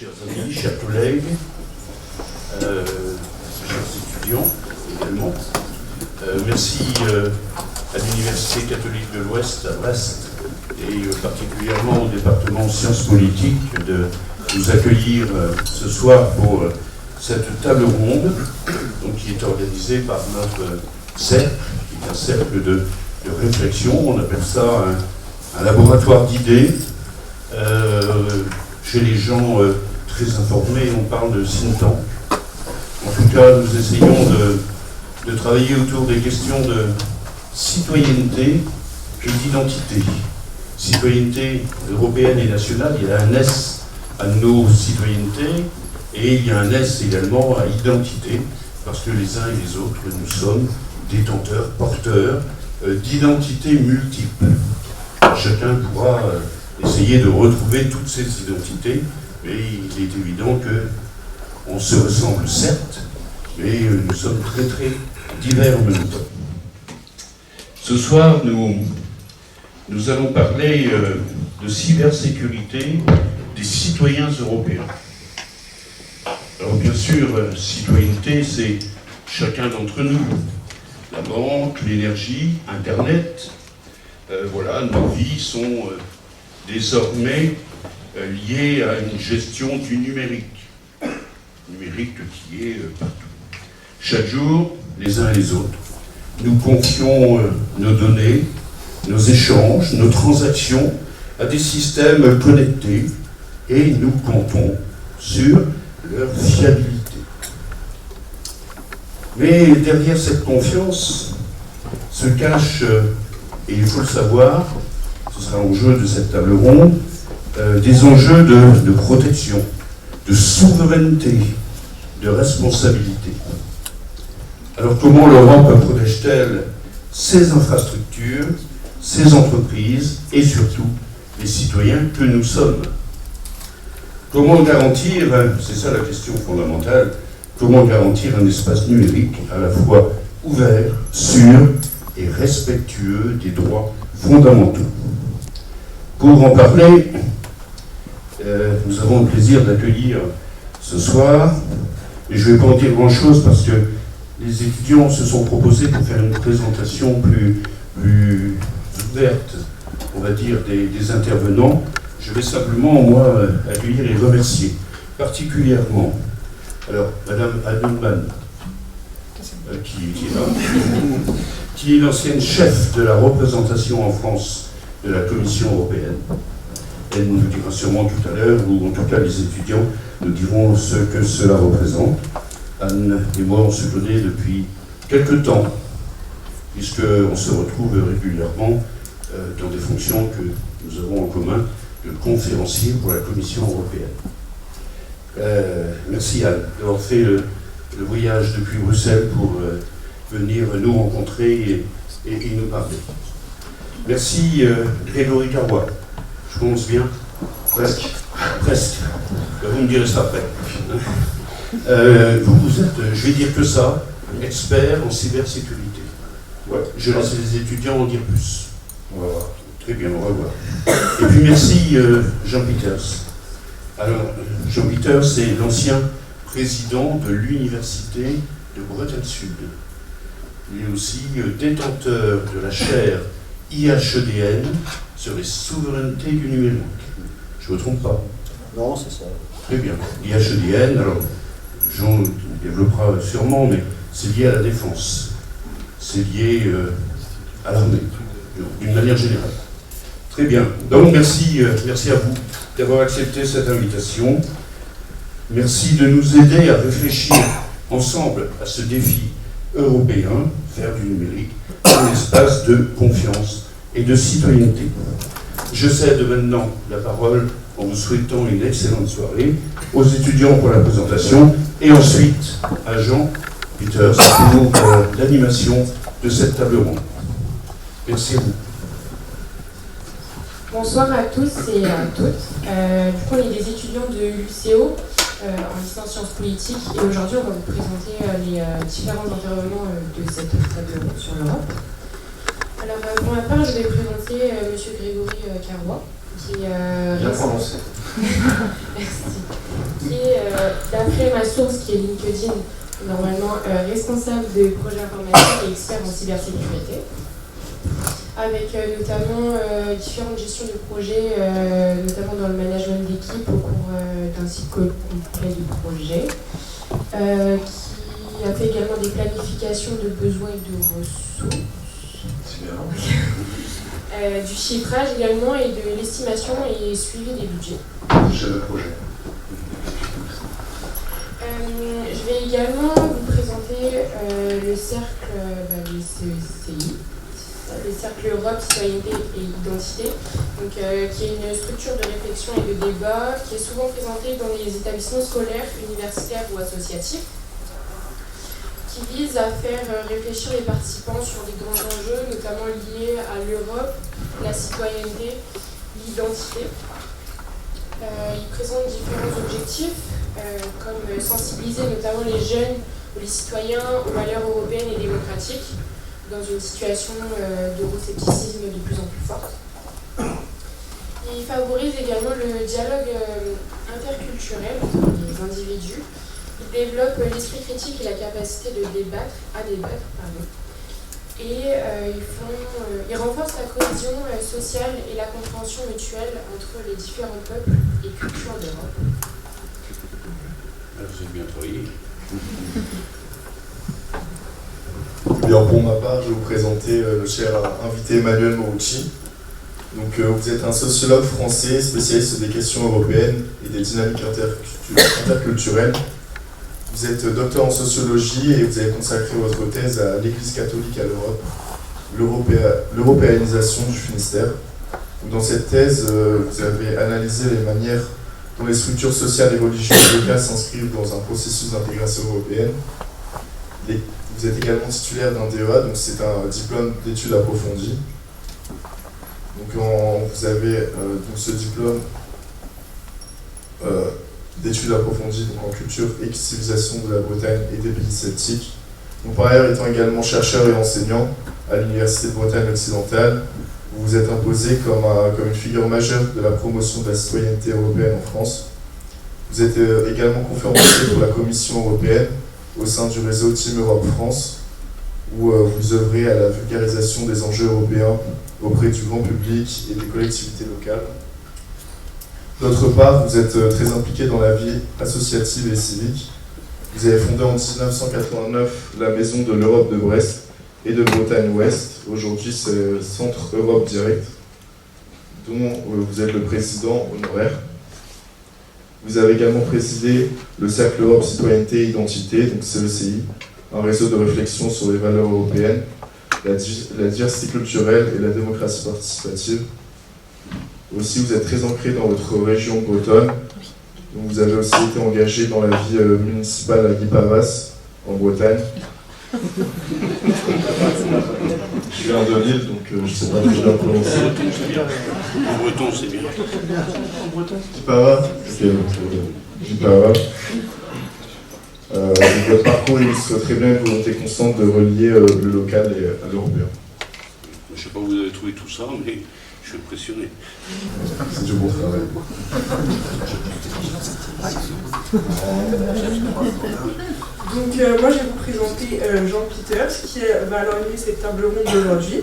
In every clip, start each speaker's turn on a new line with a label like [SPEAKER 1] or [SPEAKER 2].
[SPEAKER 1] chers amis, chers collègues, chers étudiants également. Merci à l'Université catholique de l'Ouest à Brest et particulièrement au département sciences politiques de nous accueillir ce soir pour cette table ronde donc, qui est organisée par notre cercle, qui est un cercle de réflexion. On appelle ça un laboratoire d'idées. Chez les gens très informés, on parle de think tank. En tout cas, nous essayons de travailler autour des questions de citoyenneté et d'identité. Citoyenneté européenne et nationale, il y a un S à nos citoyennetés et il y a un S également à identité, parce que les uns et les autres, nous sommes détenteurs, porteurs d'identités multiples. Chacun pourra essayer de retrouver toutes ces identités, mais il est évident qu'on se ressemble certes, mais nous sommes très très divers en même temps. Ce soir, nous allons parler de cybersécurité des citoyens européens. Alors bien sûr, citoyenneté, c'est chacun d'entre nous. La banque, l'énergie, Internet, voilà, nos vies sont désormais liées à une gestion du numérique. Numérique qui est partout. Chaque jour, les uns et les autres, nous confions nos données, nos échanges, nos transactions à des systèmes connectés et nous comptons sur leur fiabilité. Mais derrière cette confiance se cache, et il faut le savoir, ce sera l'enjeu de cette table ronde, des enjeux de protection, de souveraineté, de responsabilité. Alors comment l'Europe protège-t-elle ses infrastructures, ses entreprises et surtout les citoyens que nous sommes? Comment garantir, c'est ça la question fondamentale, comment garantir un espace numérique à la fois ouvert, sûr et respectueux des droits fondamentaux? Pour en parler, nous avons le plaisir d'accueillir ce soir, et je ne vais pas en dire grand-chose parce que les étudiants se sont proposés pour faire une présentation plus ouverte, on va dire, des intervenants. Je vais simplement, moi, accueillir et remercier particulièrement, alors, Madame Adelman, qui est là, qui est l'ancienne chef de la représentation en France de la Commission européenne. Elle nous dira sûrement tout à l'heure, ou en tout cas les étudiants nous diront ce que cela représente. Anne et moi, on se connaît depuis quelque temps, puisqu'on se retrouve régulièrement dans des fonctions que nous avons en commun de conférencier pour la Commission européenne. Merci Anne d'avoir fait le voyage depuis Bruxelles pour venir nous rencontrer et nous parler. Merci Grégory Carrois. Je commence bien? Presque. Presque. Vous me direz ça après. Vous êtes, je vais dire que ça, expert en cybersécurité. Ouais. Je laisse les étudiants en dire plus. On va voir. Très bien, on va voir. Et puis merci Jean Peters. Alors, Jean Peters est l'ancien président de l'Université de Bretagne Sud. Il est aussi détenteur de la chaire IHEDN sur les souverainetés du numérique. Je ne me trompe pas?
[SPEAKER 2] Non, c'est ça.
[SPEAKER 1] Très bien. IHEDN, alors, Jean développera sûrement, mais c'est lié à la défense. C'est lié à l'armée, d'une manière générale. Très bien. Donc, merci à vous d'avoir accepté cette invitation. Merci de nous aider à réfléchir ensemble à ce défi européen, faire du numérique un espace de confiance et de citoyenneté. Je cède maintenant la parole en vous souhaitant une excellente soirée, aux étudiants pour la présentation et ensuite à Jean Peters pour l'animation de cette table ronde. Merci à vous.
[SPEAKER 3] Bonsoir à tous et à toutes. Du coup, on est des étudiants de l'UCO en licence sciences politiques et aujourd'hui, on va vous présenter les différents intervenants de cette table ronde sur l'Europe. Alors, pour ma part, je vais présenter M. Grégory Carrois, qui
[SPEAKER 2] Bien prononcé.
[SPEAKER 3] Merci. qui est, d'après ma source qui est LinkedIn, normalement responsable de projets informatiques et expert en cybersécurité, avec notamment différentes gestions de projets, notamment dans le management d'équipe au cours d'un cycle complet du projet, qui a fait également des planifications de besoins et de ressources, du chiffrage également et de l'estimation et suivi des budgets.
[SPEAKER 1] Chef de projet.
[SPEAKER 3] Je vais également vous présenter le cercle du CECI, le cercle Europe, Citoyenneté et Identité, donc, qui est une structure de réflexion et de débat qui est souvent présentée dans les établissements scolaires, universitaires ou associatifs, qui vise à faire réfléchir les participants sur des grands enjeux, notamment liés à l'Europe, la citoyenneté, l'identité. Il présente différents objectifs, comme sensibiliser notamment les jeunes ou les citoyens aux valeurs européennes et démocratiques, dans une situation d'euroscepticisme de plus en plus forte. Il favorise également le dialogue interculturel entre les individus. Il développe l'esprit critique et la capacité de débattre. Et il renforce la cohésion sociale et la compréhension mutuelle entre les différents peuples et cultures d'Europe.
[SPEAKER 1] Vous avez bien travaillé.
[SPEAKER 2] Bien, pour ma part, je vais vous présenter le cher invité Emmanuel Morucci. Donc, vous êtes un sociologue français spécialiste des questions européennes et des dynamiques interculturelles. Vous êtes docteur en sociologie et vous avez consacré votre thèse à l'Église catholique à l'Europe, l'européanisation du Finistère. Dans cette thèse, vous avez analysé les manières dont les structures sociales et religieuses locales s'inscrivent dans un processus d'intégration européenne. Vous êtes également titulaire d'un DEA, donc c'est un diplôme d'études approfondies. Donc vous avez donc ce diplôme d'études approfondies donc en culture et civilisation de la Bretagne et des pays celtiques. Donc, par ailleurs, étant également chercheur et enseignant à l'Université de Bretagne occidentale, vous vous êtes imposé comme une figure majeure de la promotion de la citoyenneté européenne en France. Vous êtes également conférencier pour la Commission européenne au sein du réseau Team Europe France, où vous œuvrez à la vulgarisation des enjeux européens auprès du grand public et des collectivités locales. D'autre part, vous êtes très impliqué dans la vie associative et civique. Vous avez fondé en 1989 la Maison de l'Europe de Brest et de Bretagne-Ouest. Aujourd'hui, c'est le Centre Europe Direct, dont vous êtes le président honoraire. Vous avez également présidé le Cercle Europe Citoyenneté et Identité, donc CECI, un réseau de réflexion sur les valeurs européennes, la diversité culturelle et la démocratie participative. Aussi, vous êtes très ancré dans votre région bretonne. Donc, vous avez aussi été engagé dans la vie municipale à Guipavas, en Bretagne. Je viens de Lille, donc je ne sais pas si je dois prononcer.
[SPEAKER 1] En breton, c'est bien.
[SPEAKER 4] En breton.
[SPEAKER 2] Guipavas. Ok, Guipavas. Votre parcours illustre très bien une volonté constante de relier le local à l'européen.
[SPEAKER 1] Je ne sais pas où vous avez trouvé tout ça, mais je suis impressionné.
[SPEAKER 2] C'est du bon travail.
[SPEAKER 4] Donc moi je vais vous présenter Jean Peters qui va alors animer cette table ronde d'aujourd'hui.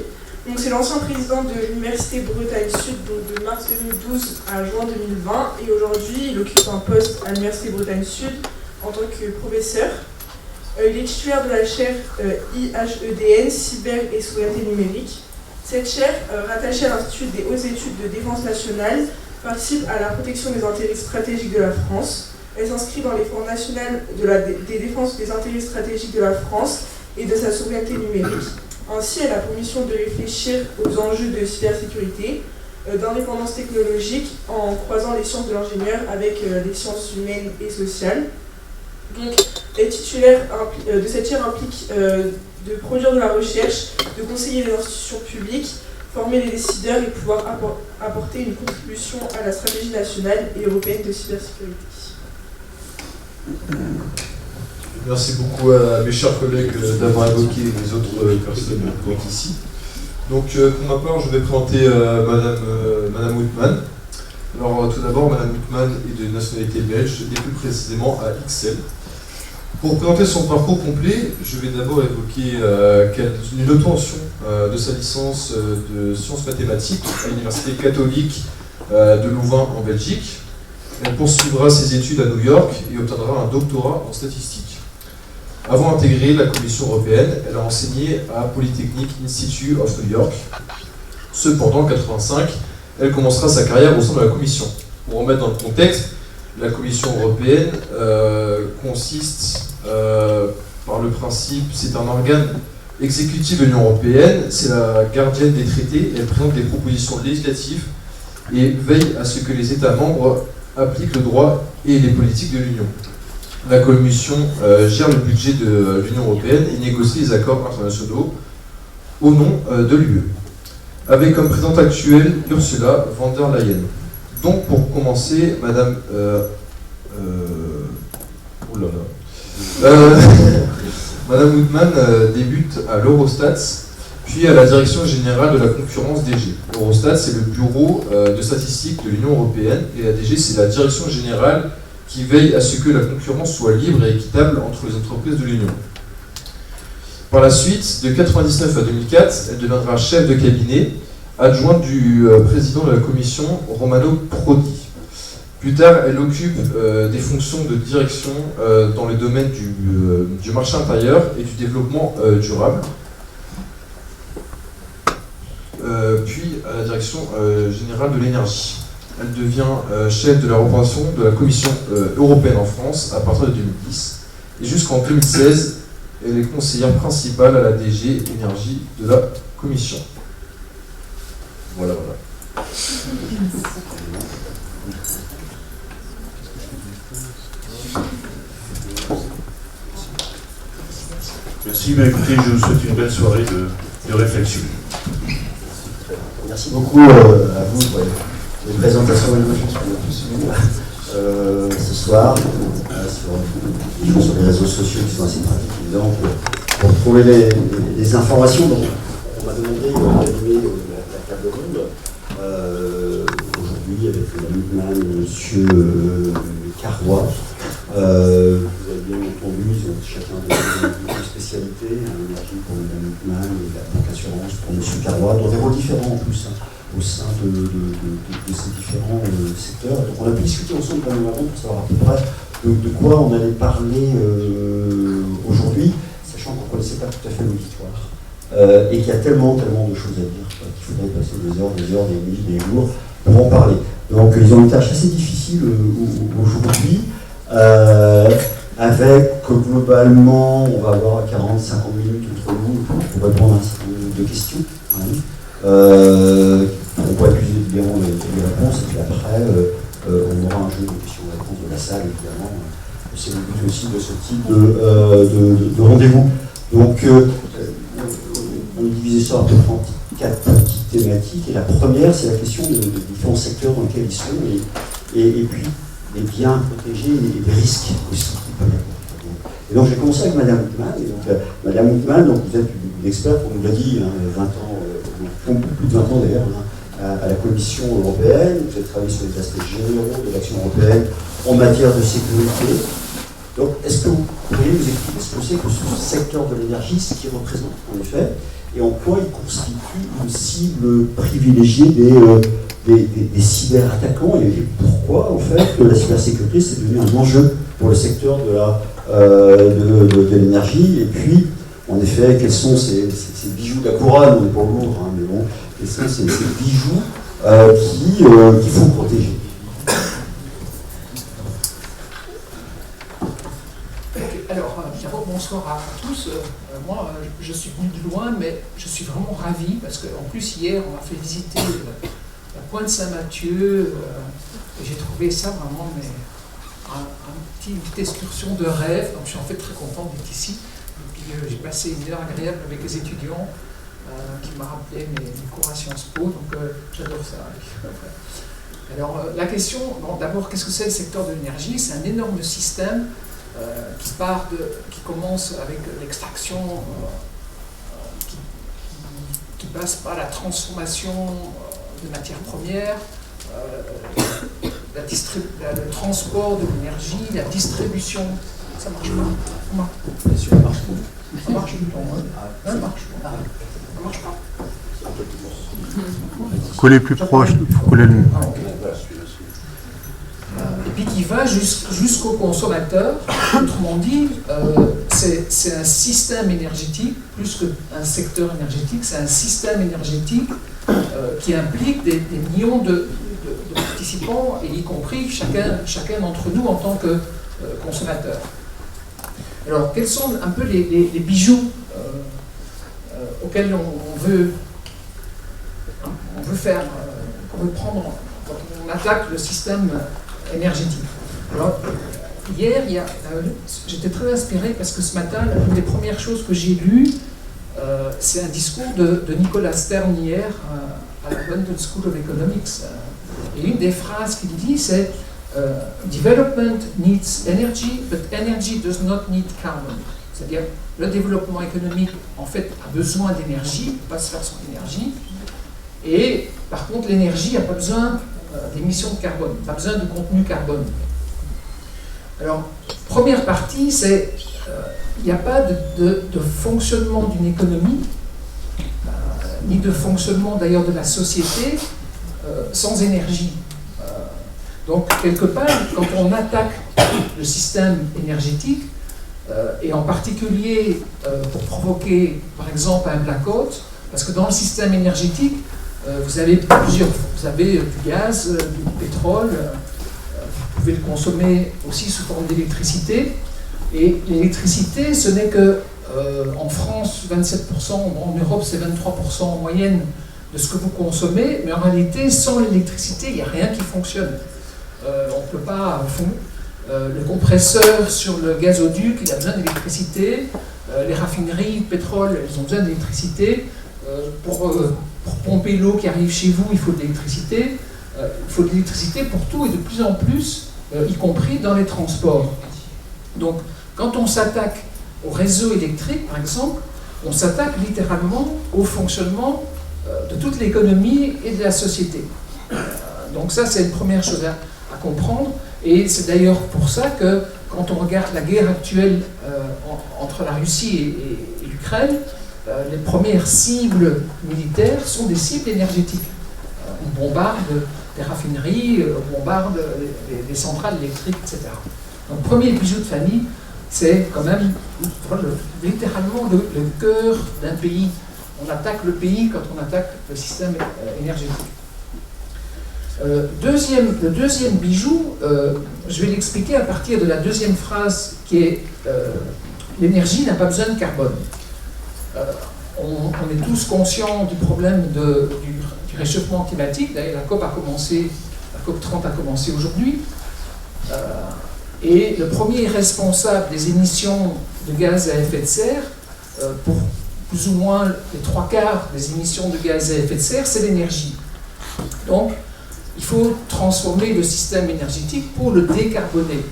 [SPEAKER 4] Donc c'est l'ancien président de l'Université Bretagne Sud donc de mars 2012 à juin 2020 et aujourd'hui il occupe un poste à l'Université Bretagne Sud en tant que professeur. Il est titulaire de la chaire IHEDN, Cyber et Souveraineté numérique. Cette chaire, rattachée à l'Institut des hautes études de défense nationale, participe à la protection des intérêts stratégiques de la France. Elle s'inscrit dans l'effort national des défenses des intérêts stratégiques de la France et de sa souveraineté numérique. Ainsi, elle a pour mission de réfléchir aux enjeux de cybersécurité, d'indépendance technologique, en croisant les sciences de l'ingénieur avec les sciences humaines et sociales. Donc, les titulaires de cette chaire impliquent de produire de la recherche, de conseiller les institutions publiques, former les décideurs et pouvoir apporter une contribution à la stratégie nationale et européenne de cybersécurité.
[SPEAKER 5] Merci beaucoup à mes chers collègues d'avoir évoqué les autres personnes présentes ici. Donc pour ma part, je vais présenter Madame Whitman. Alors tout d'abord, Madame Wittmann est de nationalité belge et plus précisément à Ixelles. Pour présenter son parcours complet, je vais d'abord évoquer une obtention de sa licence de sciences mathématiques à l'Université catholique de Louvain en Belgique. Elle poursuivra ses études à New York et obtiendra un doctorat en statistique. Avant d'intégrer la Commission européenne, elle a enseigné à Polytechnic Institute of New York. Cependant, en 1985, elle commencera sa carrière au sein de la Commission. Pour remettre dans le contexte, la Commission européenne consiste par le principe, c'est un organe exécutif de l'Union européenne, c'est la gardienne des traités, et elle présente des propositions législatives et veille à ce que les États membres appliquent le droit et les politiques de l'Union. La Commission gère le budget de l'Union européenne et négocie les accords internationaux au nom de l'UE, avec comme présidente actuelle Ursula von der Leyen. Donc pour commencer, Madame Madame Wittmann débute à l'Eurostat, puis à la Direction Générale de la Concurrence DG. L'Eurostat, c'est le bureau de statistique de l'Union Européenne, et la DG, c'est la Direction Générale qui veille à ce que la concurrence soit libre et équitable entre les entreprises de l'Union. Par la suite, de 1999 à 2004, elle deviendra chef de cabinet, adjointe du président de la Commission, Romano Prodi. Plus tard, elle occupe des fonctions de direction dans le domaine du marché intérieur et du développement durable, puis à la direction générale de l'énergie. Elle devient chef de la représentation de la Commission européenne en France à partir de 2010. Et jusqu'en 2016, elle est conseillère principale à la DG Énergie de la Commission. Voilà.
[SPEAKER 1] Merci, mais écoutez, je vous souhaite une belle soirée de réflexion.
[SPEAKER 6] Merci beaucoup à vous pour les présentations magnifiques qu'on a tous vues ce soir sur les réseaux sociaux qui sont assez pratiques évidemment pour trouver les informations. Donc, on m'a demandé d'animer la table ronde aujourd'hui avec Mme Wittmann, M. Carrois. Vous avez bien entendu, ils ont chacun deux spécialités, l'énergie pour Mme Wittmann et la banque assurance pour M. Carrois, dans des rôles différents en plus au sein de ces différents secteurs. Donc on a pu discuter ensemble pendant avant pour savoir à peu près de quoi on allait parler aujourd'hui, sachant qu'on ne connaissait pas tout à fait l'auditoire et qu'il y a tellement de choses à dire qu'il faudrait passer des heures, des nuits, des jours pour en parler. Donc ils ont une tâche assez difficile aujourd'hui. Avec globalement, on va avoir 40-50 minutes entre nous pour répondre à un certain nombre de questions. On pourrait épuiser évidemment les réponses, et puis après, on aura un jeu de questions-réponses de la salle, évidemment. C'est le but aussi de ce type de rendez-vous. Donc, on divisait ça à peu près en 4 petites thématiques. Et la première, c'est la question des différents secteurs dans lesquels ils sont, et puis les biens protégés et des risques aussi. Et donc j'ai commencé avec Mme Wittmann. Et donc, Mme Wittmann, donc, vous êtes une experte, on nous l'a dit, 20 ans, plus de 20 ans d'ailleurs, à la Commission européenne. Vous avez travaillé sur les aspects généraux de l'action européenne en matière de sécurité. Donc est-ce que vous pourriez nous expliquer ce que c'est que ce secteur de l'énergie, ce qu'il représente en effet, et en quoi il constitue une cible privilégiée des cyberattaquants, et pourquoi en fait la cybersécurité c'est devenu un enjeu pour le secteur de l'énergie, et puis en effet quels sont ces bijoux de la couronne, on est pas lourd, mais bon, quels sont ces bijoux qu'il faut protéger.
[SPEAKER 7] Alors, bonsoir à tous. Moi, je suis venu de loin, mais je suis vraiment ravi parce qu'en plus, hier, on m'a fait visiter la Pointe Saint-Mathieu et j'ai trouvé ça vraiment une petite excursion de rêve. Donc, je suis en fait très content d'être ici. Et puis, j'ai passé une heure agréable avec les étudiants qui m'a rappelé mes cours à Sciences Po. Donc, j'adore ça. Alors, la question, d'abord, qu'est-ce que c'est le secteur de l'énergie? C'est un énorme système qui commence avec l'extraction, qui passe par la transformation de matières premières, le transport de l'énergie, la distribution. Ça marche pas.
[SPEAKER 6] Bien sûr, ça marche pas.
[SPEAKER 7] Ça marche tout le temps. Hein. Ça marche pas. Ça marche pas.
[SPEAKER 8] Coller plus proche, coller le...
[SPEAKER 7] Ah, ok. Et puis qui va jusqu'au consommateur. Autrement dit, c'est un système énergétique, plus qu'un secteur énergétique, c'est un système énergétique qui implique des millions de participants, et y compris chacun d'entre nous en tant que consommateur. Alors, quels sont un peu les bijoux auxquels on veut prendre quand on attaque le système énergétique? Alors, hier, j'étais très inspiré parce que ce matin, l'une des premières choses que j'ai lues, c'est un discours de Nicolas Stern hier à la London School of Economics. Et une des phrases qu'il dit, c'est Development needs energy, but energy does not need carbon. C'est-à-dire, le développement économique, en fait, a besoin d'énergie, il ne peut pas se faire sans énergie. Et par contre, l'énergie n'a pas besoin d'émissions de carbone, pas besoin de contenu carbone. Alors, première partie, c'est il n'y a pas de fonctionnement d'une économie, ni de fonctionnement d'ailleurs de la société sans énergie. Donc, quelque part, quand on attaque le système énergétique, et en particulier pour provoquer, par exemple, un blackout, parce que dans le système énergétique, vous avez du gaz, du pétrole, vous pouvez le consommer aussi sous forme d'électricité. Et l'électricité, ce n'est que, en France, 27%, en Europe, c'est 23% en moyenne de ce que vous consommez, mais en réalité, sans l'électricité, il n'y a rien qui fonctionne. On ne peut pas, le compresseur sur le gazoduc, il a besoin d'électricité, les raffineries de pétrole, elles ont besoin d'électricité, pour pomper l'eau qui arrive chez vous, il faut de l'électricité. Il faut de l'électricité pour tout et de plus en plus, y compris dans les transports. Donc, quand on s'attaque au réseau électrique, par exemple, on s'attaque littéralement au fonctionnement de toute l'économie et de la société. Donc ça, c'est une première chose à comprendre. Et c'est d'ailleurs pour ça que, quand on regarde la guerre actuelle entre la Russie et l'Ukraine, les premières cibles militaires sont des cibles énergétiques. On bombarde des raffineries, on bombarde les centrales électriques, etc. Donc, premier bijou de famille, c'est quand même littéralement le cœur d'un pays. On attaque le pays quand on attaque le système énergétique. Le deuxième bijou, je vais l'expliquer à partir de la deuxième phrase qui est l'énergie n'a pas besoin de carbone. On est tous conscients du problème du réchauffement climatique. D'ailleurs, la COP 30 a commencé aujourd'hui. Et le premier responsable des émissions de gaz à effet de serre, pour plus ou moins les 3/4 des émissions de gaz à effet de serre, c'est l'énergie. Donc, il faut transformer le système énergétique pour le décarboner.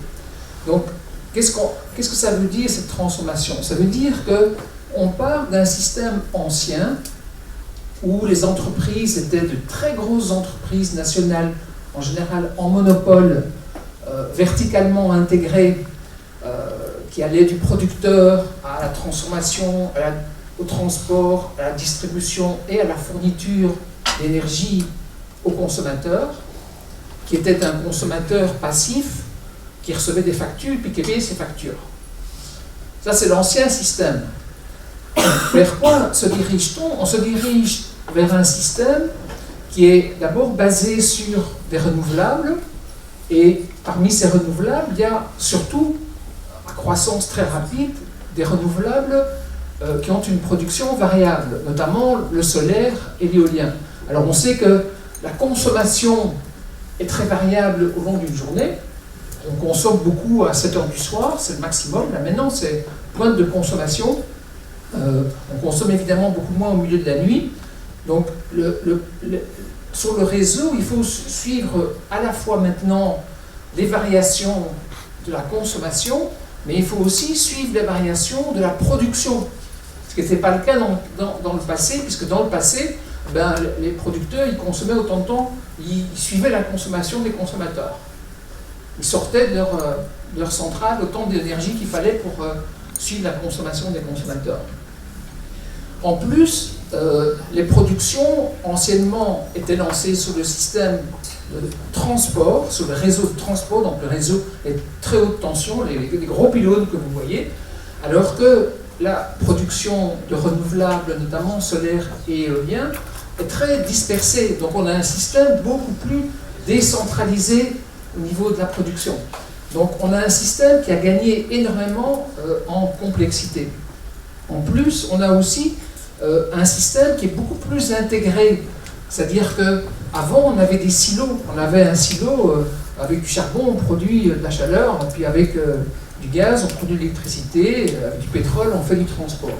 [SPEAKER 7] Donc, qu'est-ce que ça veut dire, cette transformation? Ça veut dire qu'on part d'un système ancien où les entreprises étaient de très grosses entreprises nationales, en général en monopole, verticalement intégrées, qui allaient du producteur à la transformation, au transport, à la distribution et à la fourniture d'énergie au consommateur, qui était un consommateur passif, qui recevait des factures, puis qui payait ses factures. Ça, c'est l'ancien système. Vers quoi se dirige-t-on? On se dirige vers un système qui est d'abord basé sur des renouvelables, et parmi ces renouvelables, il y a surtout, à croissance très rapide, des renouvelables qui ont une production variable, notamment le solaire et l'éolien. Alors on sait que la consommation est très variable au long d'une journée. On consomme beaucoup à 7 h du soir, c'est le maximum. Là maintenant, c'est pointe de consommation. On consomme évidemment beaucoup moins au milieu de la nuit. Donc sur le réseau, il faut suivre à la fois maintenant les variations de la consommation, mais il faut aussi suivre les variations de la production. Ce qui n'était pas le cas dans le passé, puisque dans le passé, ben, les producteurs, ils consommaient autant de temps, ils suivaient la consommation des consommateurs. Ils sortaient de leur centrale autant d'énergie qu'il fallait pour suivre la consommation des consommateurs. En plus, les productions anciennement étaient lancées sur le système de transport, sur le réseau de transport, donc le réseau est très haute tension, les gros pylônes que vous voyez, alors que la production de renouvelables, notamment solaire et éolien, est très dispersée. Donc on a un système beaucoup plus décentralisé au niveau de la production. Donc on a un système qui a gagné énormément en complexité. En plus, on a aussi un système qui est beaucoup plus intégré. C'est-à-dire qu'avant, on avait des silos. On avait un silo avec du charbon, on produit de la chaleur, et puis avec du gaz, on produit de l'électricité, avec du pétrole, on fait du transport.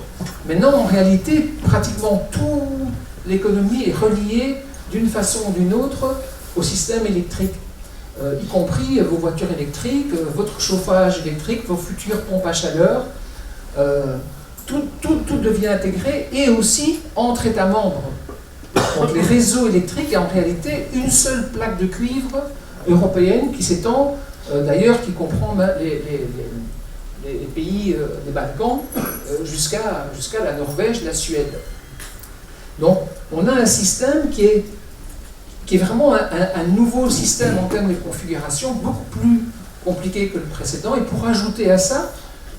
[SPEAKER 7] Maintenant, en réalité, pratiquement toute l'économie est reliée d'une façon ou d'une autre au système électrique, y compris vos voitures électriques, votre chauffage électrique, vos futures pompes à chaleur. Tout devient intégré, et aussi entre États membres. Donc les réseaux électriques, et en réalité une seule plaque de cuivre européenne qui s'étend, d'ailleurs qui comprend les pays des Balkans jusqu'à la Norvège, la Suède. Donc on a un système qui est vraiment un nouveau système en termes de configuration, beaucoup plus compliqué que le précédent, et pour ajouter à ça,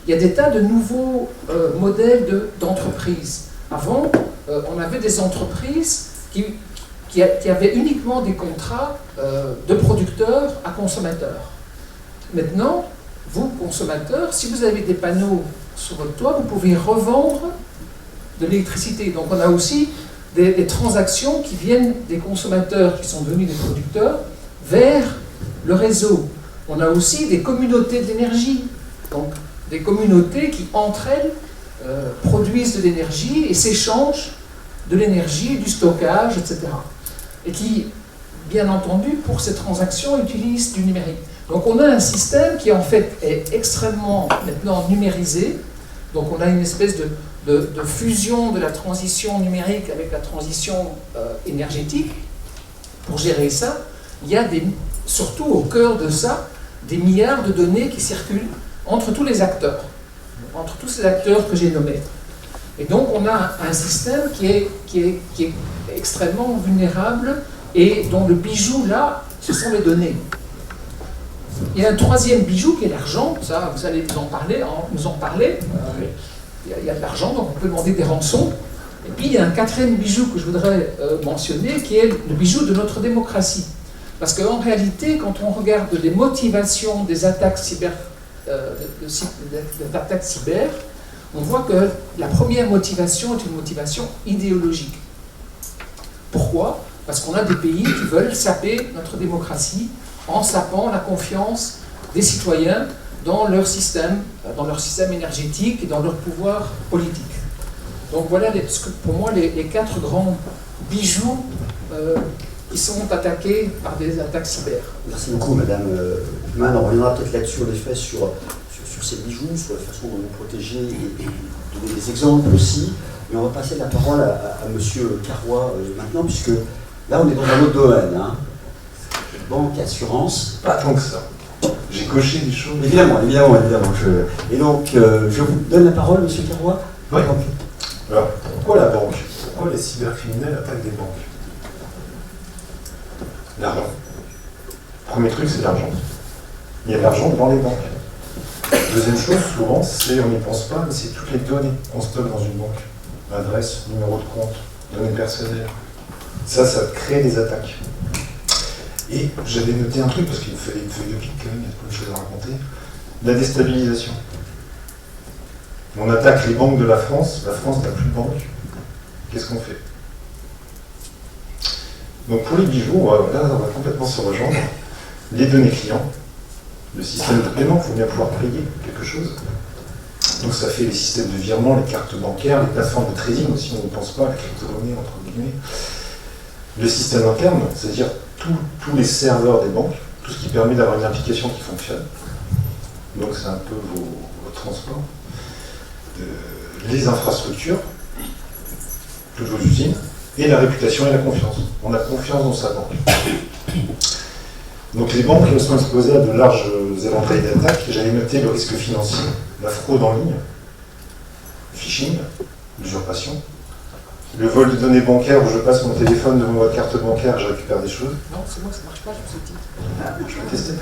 [SPEAKER 7] il y a des tas de nouveaux modèles d'entreprises. Avant, on avait des entreprises qui avaient uniquement des contrats de producteurs à consommateurs. Maintenant, vous, consommateurs, si vous avez des panneaux sur votre toit, vous pouvez revendre de l'électricité. Donc on a aussi des transactions qui viennent des consommateurs qui sont devenus des producteurs vers le réseau. On a aussi des communautés d'énergie. Donc des communautés qui, entre elles, produisent de l'énergie et s'échangent de l'énergie, du stockage, etc. Et qui, bien entendu, pour ces transactions, utilisent du numérique. Donc on a un système qui, en fait, est extrêmement, maintenant, numérisé. Donc on a une espèce de fusion de la transition numérique avec la transition énergétique. Pour gérer ça, il y a surtout au cœur de ça, des milliards de données qui circulent entre tous les acteurs, entre tous ces acteurs que j'ai nommés. Et donc on a un système qui est extrêmement vulnérable et dont le bijou là, ce sont les données. Il y a un troisième bijou qui est l'argent, ça vous allez nous en parler. Il y a de l'argent, donc on peut demander des rançons. Et puis il y a un quatrième bijou que je voudrais mentionner, qui est le bijou de notre démocratie. Parce qu'en réalité, quand on regarde les motivations des attaques cyber, d'attaques cyber, on voit que la première motivation est une motivation idéologique. Pourquoi? Parce qu'on a des pays qui veulent saper notre démocratie en sapant la confiance des citoyens dans leur système énergétique et dans leur pouvoir politique. Donc voilà pour moi les quatre grands bijoux qui sont attaqués par des attaques cyber.
[SPEAKER 6] Merci beaucoup, Madame Huckman. On reviendra peut-être là-dessus, en effet, sur ces bijoux, sur la façon dont nous protéger et donner des exemples aussi. Mais on va passer la parole à Monsieur Carrois maintenant, puisque là, on est dans un autre domaine. Hein. Banque, assurance.
[SPEAKER 9] Pas tant que ça. J'ai coché des choses.
[SPEAKER 6] Évidemment. Et donc, je vous donne la parole, Monsieur Carrois.
[SPEAKER 9] Oui. Alors, pourquoi la banque? Pourquoi les cybercriminels attaquent des banques? L'argent. Premier truc, c'est l'argent. Il y a de l'argent dans les banques. Deuxième chose, souvent, c'est, on n'y pense pas, mais c'est toutes les données qu'on stocke dans une banque. Adresse, numéro de compte, données personnelles. Ça crée des attaques. Et j'avais noté un truc, parce qu'il me fallait une feuille de pique quand même, il y a plein de choses à raconter. La déstabilisation. On attaque les banques de la France n'a plus de banque. Qu'est-ce qu'on fait? Donc pour les bijoux, là on va complètement se rejoindre. Les données clients, le système de paiement, il faut bien pouvoir payer quelque chose. Donc ça fait les systèmes de virement, les cartes bancaires, les plateformes de trading aussi, on ne pense pas à la crypto-monnaie entre guillemets. Le système interne, c'est-à-dire tous les serveurs des banques, tout ce qui permet d'avoir une application qui fonctionne. Donc c'est un peu vos transports. Les infrastructures, toutes vos usines, Et la réputation et la confiance. On a confiance dans sa banque. Donc les banques sont exposées à de larges éventails d'attaques. J'avais noté le risque financier, la fraude en ligne, le phishing, l'usurpation, le vol de données bancaires où je passe mon téléphone devant votre carte bancaire, je récupère des choses.
[SPEAKER 7] Non, c'est moi que ça marche pas, je vous ai dit.
[SPEAKER 9] Je peux tester.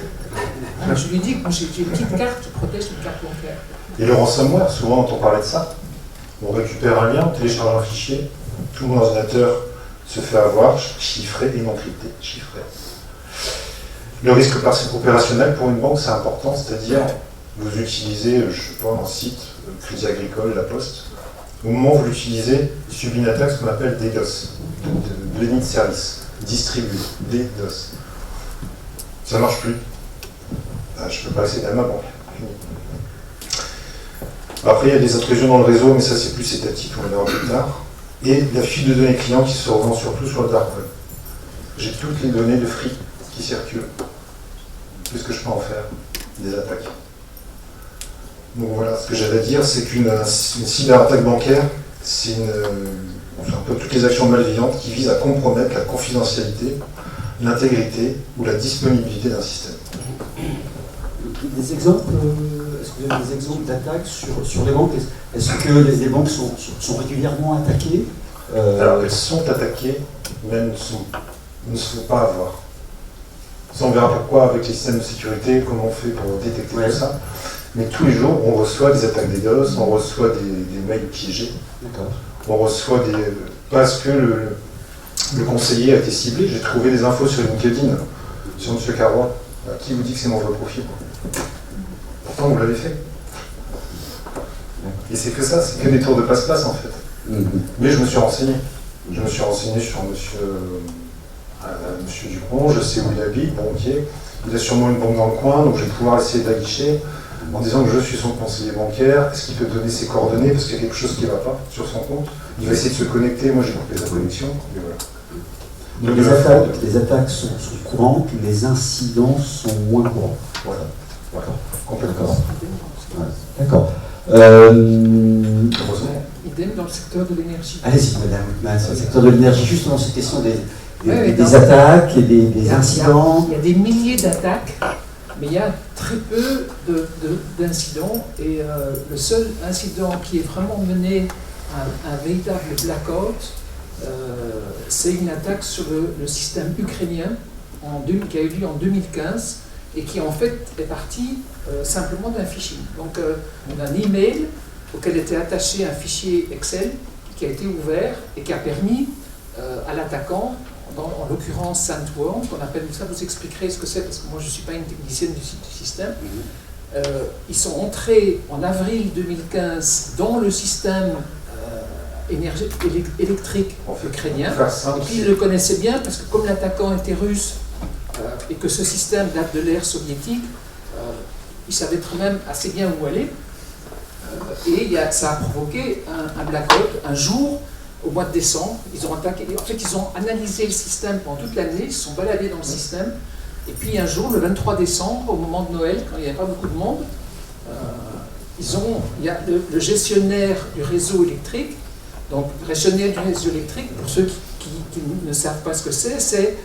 [SPEAKER 7] Je lui ai dit que moi j'ai une petite carte qui protège une carte bancaire.
[SPEAKER 9] Et le ransomware, souvent on entend parler de ça. On récupère un lien, on télécharge un fichier, tout mon ordinateur se fait avoir, chiffré et non crypté, chiffré. Le risque opérationnel pour une banque, c'est important, c'est-à-dire vous utilisez, je sais pas, un site, Crédit Agricole, La Poste. Au moment où vous l'utilisez, il subit une attaque, ce qu'on appelle DDoS, de l'ennemi de service, distribué, DDoS. Ça ne marche plus. Je ne peux pas accéder à ma banque. Fini. Après, il y a des intrusions dans le réseau, mais ça c'est plus étatique, on va le voir plus tard. Et la fuite de données clients qui se revend surtout sur le dark web. J'ai toutes les données de Free qui circulent. Qu'est-ce que je peux en faire? Des attaques. Donc voilà, ce que j'avais à dire, c'est qu'une cyberattaque bancaire, c'est un peu toutes les actions malveillantes qui visent à compromettre la confidentialité, l'intégrité ou la disponibilité d'un système.
[SPEAKER 6] Des exemples, est-ce que vous avez des exemples d'attaques sur les banques? Est-ce que les banques sont régulièrement attaquées?
[SPEAKER 9] Alors elles sont attaquées, mais elles ne se font pas avoir. Ça, on verra pourquoi avec les systèmes de sécurité, comment on fait pour détecter tout ça. Mais tous les jours, on reçoit des attaques DDoS, on reçoit des mails piégés. On reçoit des... Parce que le conseiller a été ciblé, j'ai trouvé des infos sur LinkedIn, sur M. Carrois. Qui vous dit que c'est mon vrai profil? Pourtant, vous l'avez fait. Et c'est que ça, c'est que des tours de passe-passe en fait. Mais je me suis renseigné. Je me suis renseigné sur Monsieur Dupont, je sais où il habite, banquier. Il a sûrement une banque dans le coin, donc je vais pouvoir essayer d'aguicher en disant que je suis son conseiller bancaire. Est-ce qu'il peut donner ses coordonnées parce qu'il y a quelque chose qui ne va pas sur son compte? Il va essayer de se connecter, moi j'ai coupé sa connexion, et voilà.
[SPEAKER 6] Donc les attaques sont courantes, les incidents sont moins courants.
[SPEAKER 9] Voilà. Complètement.
[SPEAKER 6] D'accord.
[SPEAKER 7] Idem dans le secteur de l'énergie.
[SPEAKER 6] Allez-y, madame, c'est le secteur de l'énergie, justement cette question des attaques et des incidents.
[SPEAKER 7] Il y a des milliers d'attaques, mais il y a très peu d'incidents. Et le seul incident qui est vraiment mené à un véritable blackout, c'est une attaque sur le système ukrainien qui a eu lieu en 2015 et qui en fait est partie simplement d'un phishing. Donc on a un email auquel était attaché un fichier Excel qui a été ouvert et qui a permis à l'attaquant, en l'occurrence Sandworm, qu'on appelle ça, vous expliquerez ce que c'est parce que moi je ne suis pas une technicienne du système. Ils sont entrés en avril 2015 dans le système électrique ukrainien, et puis ils le connaissaient bien parce que comme l'attaquant était russe et que ce système date de l'ère soviétique, ils savaient très même assez bien où aller, et ça a provoqué un blackout. Un jour, au mois de décembre, ils ont attaqué, en fait ils ont analysé le système pendant toute l'année, ils se sont baladés dans le système, et puis un jour, le 23 décembre, au moment de Noël, quand il n'y avait pas beaucoup de monde, il y a le gestionnaire du réseau électrique. Donc, le gestionnaire du réseau électrique, pour ceux qui ne savent pas ce que c'est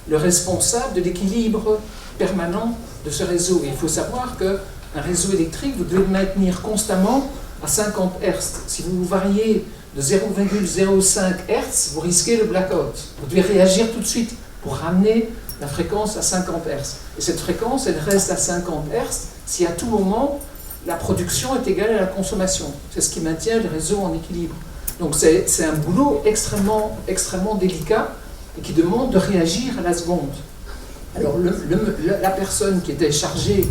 [SPEAKER 7] le responsable de l'équilibre permanent de ce réseau. Et il faut savoir qu'un réseau électrique, vous devez le maintenir constamment à 50 Hz. Si vous variez de 0,05 Hz, vous risquez le blackout. Vous devez réagir tout de suite pour ramener la fréquence à 50 Hz. Et cette fréquence, elle reste à 50 Hz si à tout moment, la production est égale à la consommation. C'est ce qui maintient le réseau en équilibre. Donc c'est un boulot extrêmement, extrêmement délicat et qui demande de réagir à la seconde. Alors la personne qui était chargée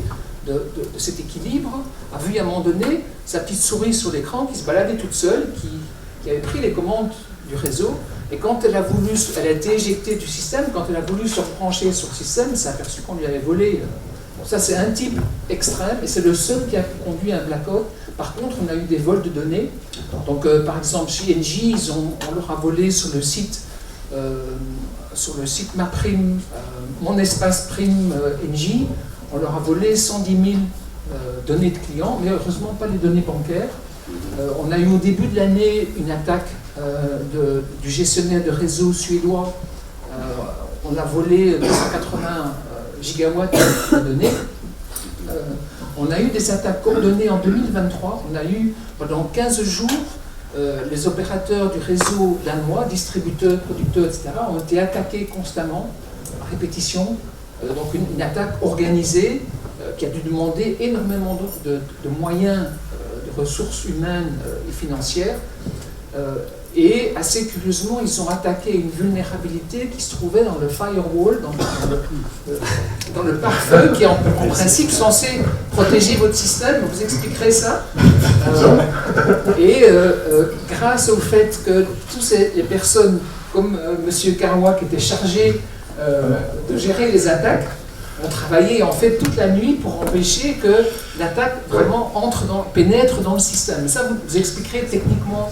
[SPEAKER 7] de cet équilibre a vu à un moment donné sa petite souris sur l'écran qui se baladait toute seule, qui avait pris les commandes du réseau, et quand elle a été éjectée du système, quand elle a voulu se rebrancher sur le système, elle s'est aperçue qu'on lui avait volé. Bon, ça c'est un type extrême et c'est le seul qui a conduit à un blackout. Par contre, on a eu des vols de données. Donc, par exemple, chez Engie, on leur a volé sur le site MaPrime, Mon Espace Prime Engie, on leur a volé 110 000 données de clients, mais heureusement pas les données bancaires. On a eu au début de l'année une attaque du gestionnaire de réseau suédois. On a volé 280 gigawatts de données. On a eu des attaques coordonnées en 2023. On a eu pendant 15 jours, les opérateurs du réseau danois, distributeurs, producteurs, etc., ont été attaqués constamment, à répétition. Donc une attaque organisée qui a dû demander énormément de moyens, de ressources humaines et financières. Et assez curieusement, ils ont attaqué une vulnérabilité qui se trouvait dans le firewall, dans le pare-feu, qui est en principe censé protéger votre système. Vous expliquerez ça. Grâce au fait que toutes les personnes comme M. Carrois, qui étaient chargés de gérer les attaques, ont travaillé en fait toute la nuit pour empêcher que l'attaque vraiment pénètre dans le système. Mais ça, vous expliquerez techniquement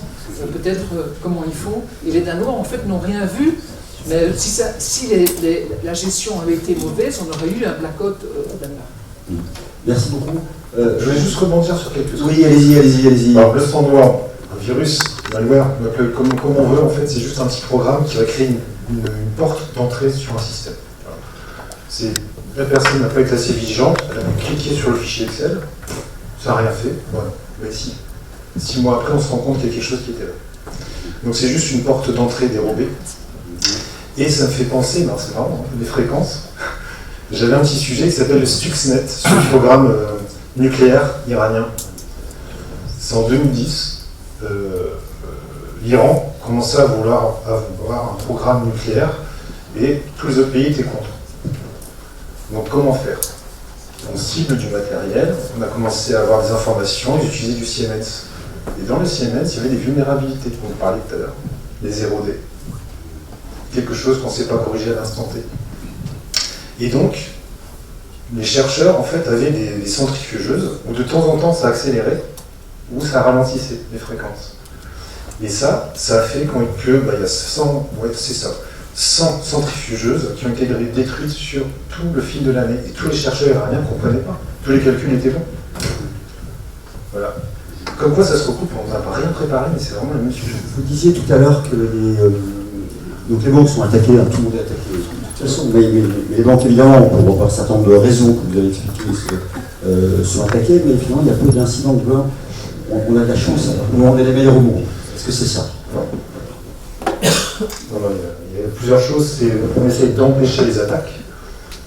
[SPEAKER 7] peut-être comment ils font. Et les Danois, en fait, n'ont rien vu. Mais si la gestion avait été mauvaise, on aurait eu un blackout au Danemark.
[SPEAKER 6] Merci beaucoup.
[SPEAKER 9] Je vais juste rebondir sur quelque chose.
[SPEAKER 6] Oui, allez-y.
[SPEAKER 9] Alors, le sandware, un virus, malware, on l'appelle comme on veut, en fait, c'est juste un petit programme qui va créer une porte d'entrée sur un système. Voilà. La personne n'a pas été assez vigilante, elle a cliqué sur le fichier Excel, ça n'a rien fait, voilà. Mais si. 6 mois après, on se rend compte qu'il y a quelque chose qui était là. Donc c'est juste une porte d'entrée dérobée. Et ça me fait penser, c'est marrant, les fréquences. J'avais un petit sujet qui s'appelle le Stuxnet, ce programme nucléaire iranien. C'est en 2010. L'Iran commençait à vouloir avoir un programme nucléaire et tous les autres pays étaient contre. Donc comment faire? On cible du matériel, on a commencé à avoir des informations, ils utilisaient du Siemens. Et dans le Siemens, il y avait des vulnérabilités dont on parlait tout à l'heure, des 0D. Quelque chose qu'on ne sait pas corriger à l'instant T. Et donc, les chercheurs en fait avaient des centrifugeuses où de temps en temps ça accélérait ou ça ralentissait les fréquences. Et ça a fait qu'il y a 100 centrifugeuses qui ont été détruites sur tout le fil de l'année. Et tous les chercheurs iraniens ne comprenaient pas. Tous les calculs étaient bons. Voilà. Comme quoi ça se recoupe, on n'a pas rien préparé, mais c'est vraiment le même sujet.
[SPEAKER 6] Vous disiez tout à l'heure que les banques sont attaquées, tout le monde est attaqué de toute façon, mais les banques évidemment, pour un certain nombre de raisons que vous avez expliquées, sont attaquées, mais finalement il y a peu d'incidents. On a de la chance, on est les meilleurs au monde. Est-ce que c'est ça?
[SPEAKER 9] Non, il y a plusieurs choses. On essaie d'empêcher les attaques.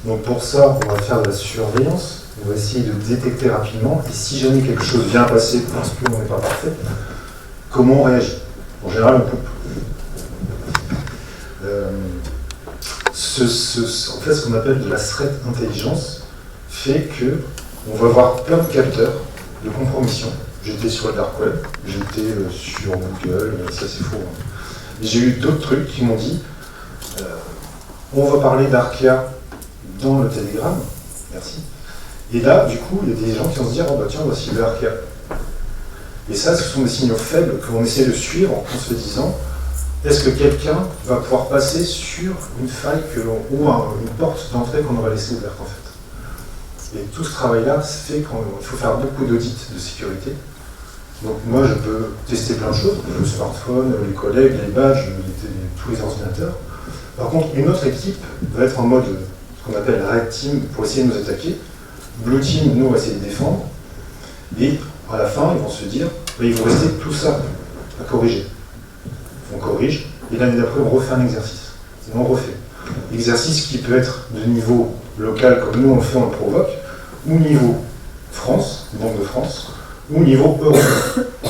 [SPEAKER 9] Donc pour ça, on va faire de la surveillance. On va essayer de détecter rapidement. Et si jamais quelque chose vient passer parce qu'on n'est pas parfait, comment on réagit? En général, on coupe. En fait, ce qu'on appelle de la threat intelligence fait qu'on va avoir plein de capteurs de compromission. J'étais sur le dark web, j'étais sur Google, ça c'est faux. Hein. J'ai eu d'autres trucs qui m'ont dit on va parler d'Arkia dans le Telegram, merci. Et là, du coup, il y a des gens qui vont se dire oh bah tiens, voici le Arkia. Et ça, ce sont des signaux faibles qu'on essaie de suivre en se disant est-ce que quelqu'un va pouvoir passer sur une faille ou une porte d'entrée qu'on aurait laissée ouverte en fait. Et tout ce travail-là fait qu'il faut faire beaucoup d'audits de sécurité. Donc moi je peux tester plein de choses, le smartphone, les collègues, les badges, tous les ordinateurs. Par contre, une autre équipe va être en mode ce qu'on appelle Red Team pour essayer de nous attaquer. Blue Team, nous, on va essayer de défendre. Et à la fin, ils vont se dire, il faut rester tout ça à corriger. On corrige, et l'année d'après, on refait un exercice. Et on refait. Exercice qui peut être de niveau local, comme nous on le fait, on le provoque, ou niveau France, Banque de France, ou niveau Europe.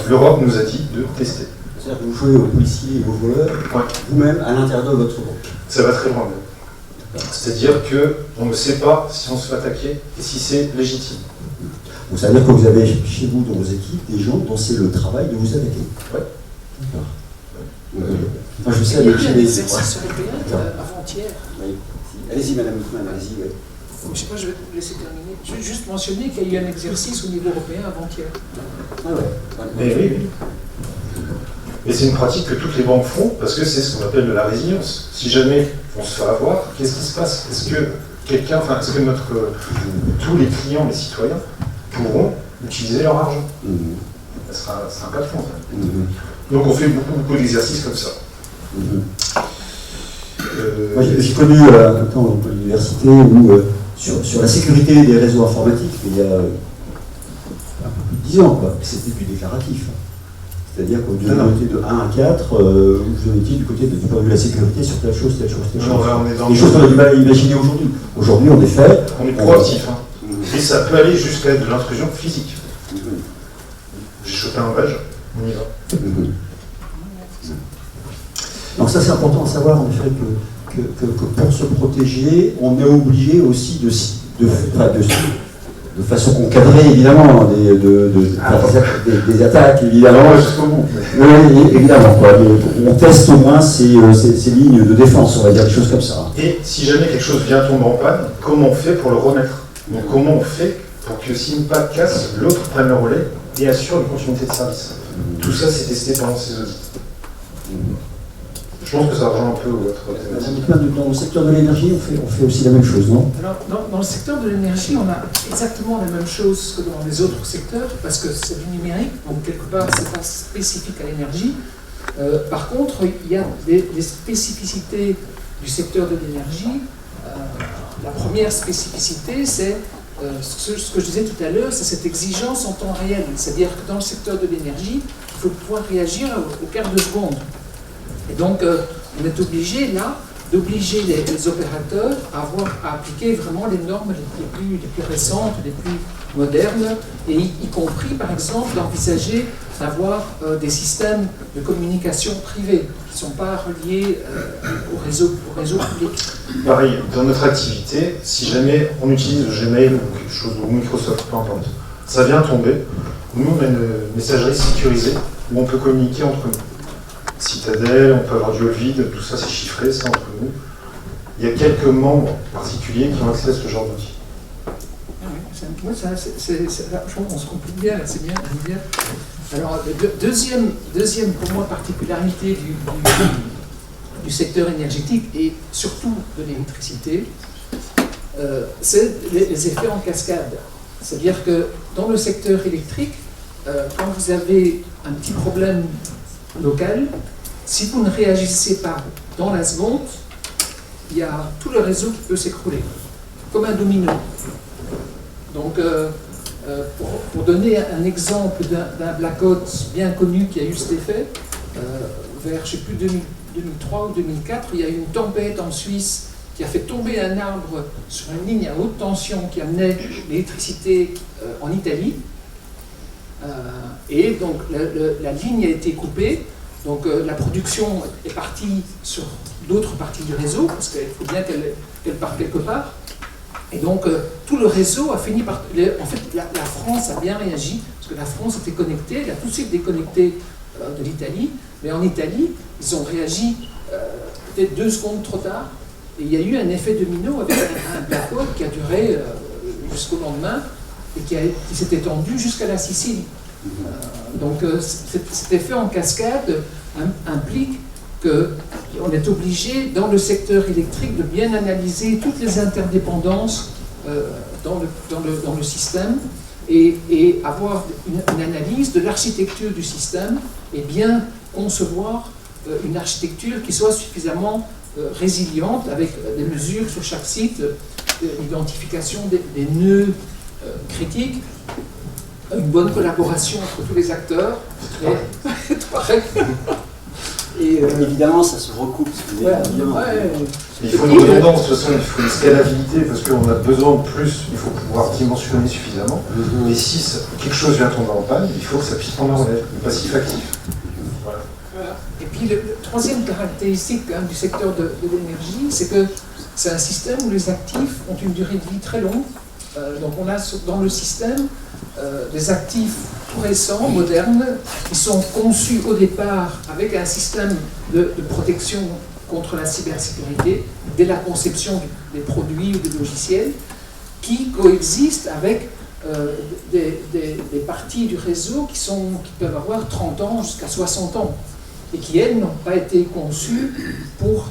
[SPEAKER 9] L'Europe nous a dit de tester.
[SPEAKER 6] C'est-à-dire que vous jouez aux policiers et aux voleurs, vous-même, à l'intérieur de votre banque.
[SPEAKER 9] Ça va très loin même. C'est-à-dire qu'on ne sait pas si on se fait attaquer et si c'est légitime.
[SPEAKER 6] Donc ça veut dire que vous avez chez vous, dans vos équipes, des gens dont c'est le travail de vous attaquer.
[SPEAKER 9] Oui.
[SPEAKER 6] Moi je sais
[SPEAKER 7] il y a eu
[SPEAKER 6] avec
[SPEAKER 7] un exercice européen avant-hier.
[SPEAKER 6] Oui. Allez-y Madame Hoffman, allez-y. Oui.
[SPEAKER 7] Je sais pas, je vais vous laisser terminer. Je vais juste mentionner qu'il y a eu un exercice au niveau européen avant-hier.
[SPEAKER 6] Ah ouais.
[SPEAKER 9] Mais oui. Et c'est une pratique que toutes les banques font parce que c'est ce qu'on appelle de la résilience. Si jamais on se fait avoir, qu'est-ce qui se passe? Est-ce que tous les clients, les citoyens, pourront utiliser leur argent? Ça sera pas de fond. Donc on fait beaucoup d'exercices comme ça.
[SPEAKER 6] Moi, j'ai connu un temps à l'université où, sur la sécurité des réseaux informatiques, il y a un peu plus de 10 ans, quoi, c'était du déclaratif. C'est-à-dire qu'au lieu de noter de 1 à 4, vous étiez du côté du point de vue de la sécurité sur telle chose, telle chose, telle chose. Des choses qu'on a du mal à imaginer aujourd'hui. Aujourd'hui, en effet,
[SPEAKER 9] on est proactif. Hein. Et ça peut aller jusqu'à de l'intrusion physique. J'ai chopé un badge, on y va.
[SPEAKER 6] Donc ça, c'est important à savoir, en effet, que pour se protéger, on est obligé aussi de façon encadrée, évidemment, des attaques, évidemment.
[SPEAKER 9] Jusqu'au bout.
[SPEAKER 6] Oui, évidemment, quoi. On teste au moins ces lignes de défense, on va dire des choses comme ça.
[SPEAKER 9] Et si jamais quelque chose vient tomber en panne, comment on fait pour le remettre? Donc comment on fait pour que si une panne casse, l'autre prenne le relais et assure une continuité de service? Tout ça, c'est testé pendant ces audits. Je pense que ça rejoint un peu votre thématique.
[SPEAKER 6] Dans le secteur de l'énergie, on fait aussi la même chose, non?
[SPEAKER 7] Alors, dans le secteur de l'énergie, on a exactement la même chose que dans les autres secteurs, parce que c'est du numérique, donc quelque part, c'est pas spécifique à l'énergie. Par contre, il y a des spécificités du secteur de l'énergie. La première spécificité, c'est ce que je disais tout à l'heure, c'est cette exigence en temps réel. C'est-à-dire que dans le secteur de l'énergie, il faut pouvoir réagir au quart de seconde. Et donc, on est obligé, là, d'obliger les opérateurs à appliquer vraiment les normes les plus récentes, les plus modernes, et y compris, par exemple, d'envisager d'avoir des systèmes de communication privés qui ne sont pas reliés au réseau public.
[SPEAKER 9] Pareil, dans notre activité, si jamais on utilise Gmail ou quelque chose, ou Microsoft, peu importe, ça vient tomber, nous, on a une messagerie sécurisée où on peut communiquer entre nous. Citadel, on peut avoir du vide, tout ça c'est chiffré, c'est entre nous. Il y a quelques membres particuliers qui ont accès à ce genre d'outils.
[SPEAKER 7] Moi, on se complique bien, c'est bien. Alors, deuxième pour moi particularité du secteur énergétique et surtout de l'électricité, c'est les effets en cascade. C'est-à-dire que dans le secteur électrique, quand vous avez un petit problème local, si vous ne réagissez pas dans la seconde, il y a tout le réseau qui peut s'écrouler, comme un domino. Donc, pour donner un exemple d'un blackout bien connu qui a eu cet effet, vers, je ne sais plus, 2003 ou 2004, il y a eu une tempête en Suisse qui a fait tomber un arbre sur une ligne à haute tension qui amenait l'électricité en Italie. Et donc la ligne a été coupée, donc la production est partie sur d'autres parties du réseau, parce qu'il faut bien qu'elle parte quelque part. Et donc tout le réseau a fini par... En fait, la France a bien réagi, parce que la France était connectée, elle a tout de suite déconnecté de l'Italie, mais en Italie, ils ont réagi peut-être 2 secondes trop tard, et il y a eu un effet domino avec un blackout qui a duré jusqu'au lendemain, et qui s'est étendu jusqu'à la Sicile. Donc cet effet en cascade implique qu'on est obligé, dans le secteur électrique, de bien analyser toutes les interdépendances dans le système et avoir une analyse de l'architecture du système et bien concevoir une architecture qui soit suffisamment résiliente avec des mesures sur chaque site, l'identification des nœuds critiques, une bonne collaboration entre tous les acteurs.
[SPEAKER 6] Et évidemment, ça se recoupe.
[SPEAKER 9] Il faut une redondance, de toute façon, il faut une scalabilité, parce qu'on a besoin de plus, il faut pouvoir dimensionner suffisamment. Et si quelque chose vient tomber en panne, il faut que ça puisse prendre en relève, le passif actif. Voilà.
[SPEAKER 7] Et puis, la troisième caractéristique du secteur de l'énergie, c'est que c'est un système où les actifs ont une durée de vie très longue. Donc on a dans le système des actifs tout récents, modernes, qui sont conçus au départ avec un système de protection contre la cybersécurité, dès la conception des produits ou des logiciels, qui coexistent avec des parties du réseau qui peuvent avoir 30 ans jusqu'à 60 ans, et qui, elles, n'ont pas été conçues pour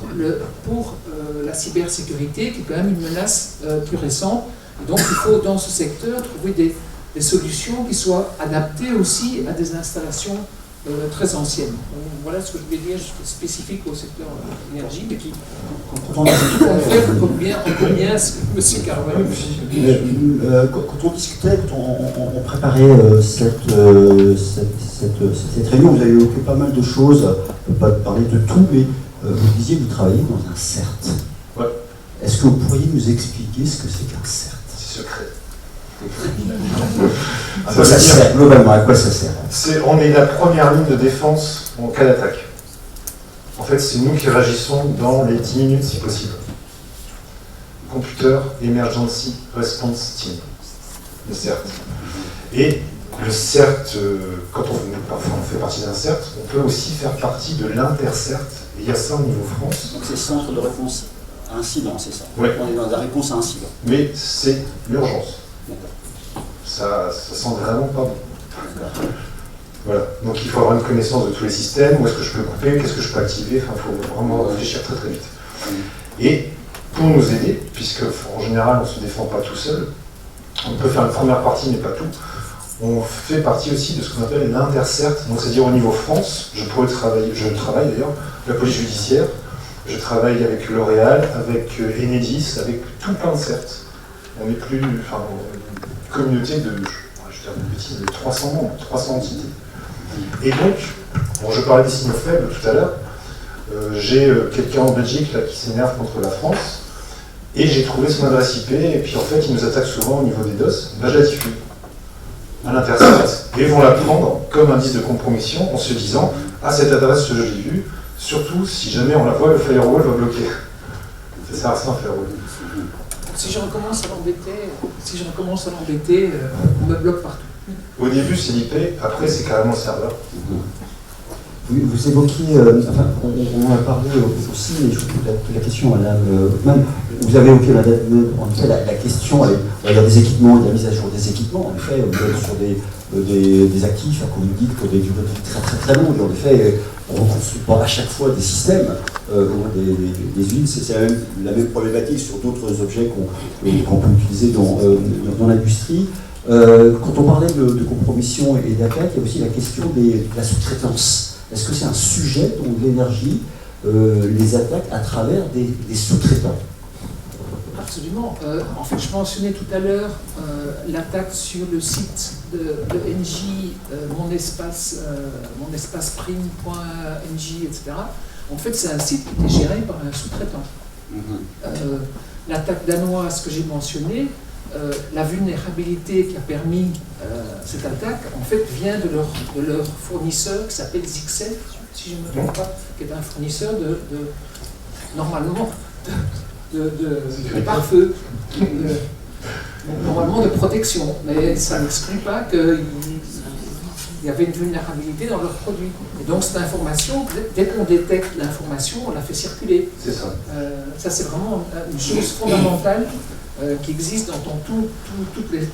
[SPEAKER 7] la cybersécurité, qui est quand même une menace plus récente. Et donc il faut dans ce secteur trouver des solutions qui soient adaptées aussi à des installations très anciennes. Donc, voilà ce que je voulais dire, spécifique au secteur énergie, mais qui confère encore bien ce que M. Carvalho.
[SPEAKER 6] Quand on discutait, quand on préparait cette réunion, vous avez évoqué pas mal de choses, pas parler de tout, mais vous disiez que vous travaillez dans un CERT.
[SPEAKER 9] Ouais.
[SPEAKER 6] Est-ce que vous pourriez nous expliquer ce que c'est qu'un CERT?
[SPEAKER 9] C'est secret.
[SPEAKER 6] À quoi ça sert, globalement, à quoi ça sert?
[SPEAKER 9] On est la première ligne de défense en cas d'attaque. En fait, c'est nous qui réagissons dans les 10 minutes si possible. Computer Emergency Response Team, le CERT. Et le CERT, quand on fait partie d'un CERT, on peut aussi faire partie de l'Inter-CERT. Et il y a ça au niveau France.
[SPEAKER 6] Donc c'est centre de réponse à incident, c'est ça?
[SPEAKER 9] Oui.
[SPEAKER 6] On est dans la réponse à incident.
[SPEAKER 9] Mais c'est l'urgence.
[SPEAKER 6] D'accord.
[SPEAKER 9] Ça sent vraiment pas bon. Voilà. Donc il faut avoir une connaissance de tous les systèmes, où est-ce que je peux couper, qu'est-ce que je peux activer, enfin il faut vraiment réfléchir très très vite. Et pour nous aider, puisque en général on ne se défend pas tout seul, on peut faire une première partie mais pas tout, on fait partie aussi de ce qu'on appelle l'Inter-CERT, donc c'est-à-dire au niveau France, je travaille d'ailleurs, la police judiciaire, je travaille avec L'Oréal, avec Enedis, avec tout plein de CERT. On est plus, enfin, une communauté de, de 300 membres, 300 entités. Et donc, bon, je parlais des signaux faibles tout à l'heure, j'ai quelqu'un en Belgique là, qui s'énerve contre la France, et j'ai trouvé son adresse IP, et puis en fait, il nous attaque souvent au niveau des DOS, ben, je la diffuse à l'Inter-CERT, et vont la prendre comme indice de compromission en se disant « Ah, cette adresse, je l'ai vue, surtout si jamais on la voit, le firewall va bloquer. » C'est ça, c'est un firewall.
[SPEAKER 7] Si je recommence à l'embêter, on me bloque partout.
[SPEAKER 9] Au début, c'est l'IP, après, c'est carrément le serveur.
[SPEAKER 6] Vous évoquiez, enfin, on en a parlé aussi, mais je trouve que la question, madame, même, vous avez évoqué, en effet, la question, il y a des équipements, il y a la mise à jour des équipements, en effet, vous êtes sur des actifs, comme vous dites, pour des durées de vie très très très longues, en effet, on ne reconstruit pas à chaque fois des systèmes, des huiles, c'est la même problématique sur d'autres objets qu'on peut utiliser dans l'industrie. Quand on parlait de compromission et d'attaque, il y a aussi la question de la sous-traitance. Est-ce que c'est un sujet dont l'énergie les attaque à travers des sous-traitants?
[SPEAKER 7] Absolument. En fait, je mentionnais tout à l'heure l'attaque sur le site de NJ, mon espace prime.nj, etc. En fait, c'est un site qui était géré par un sous-traitant. L'attaque danoise que j'ai mentionnée, la vulnérabilité qui a permis cette attaque, en fait, vient de leur fournisseur qui s'appelle Zixel, si je ne me trompe pas, qui est un fournisseur normalement de pare-feu, normalement de protection, mais ça n'exclut pas qu'il y avait une vulnérabilité dans leurs produits. Et donc cette information, dès qu'on détecte l'information, on la fait circuler.
[SPEAKER 9] C'est ça.
[SPEAKER 7] Ça c'est vraiment une chose fondamentale qui existe dans tous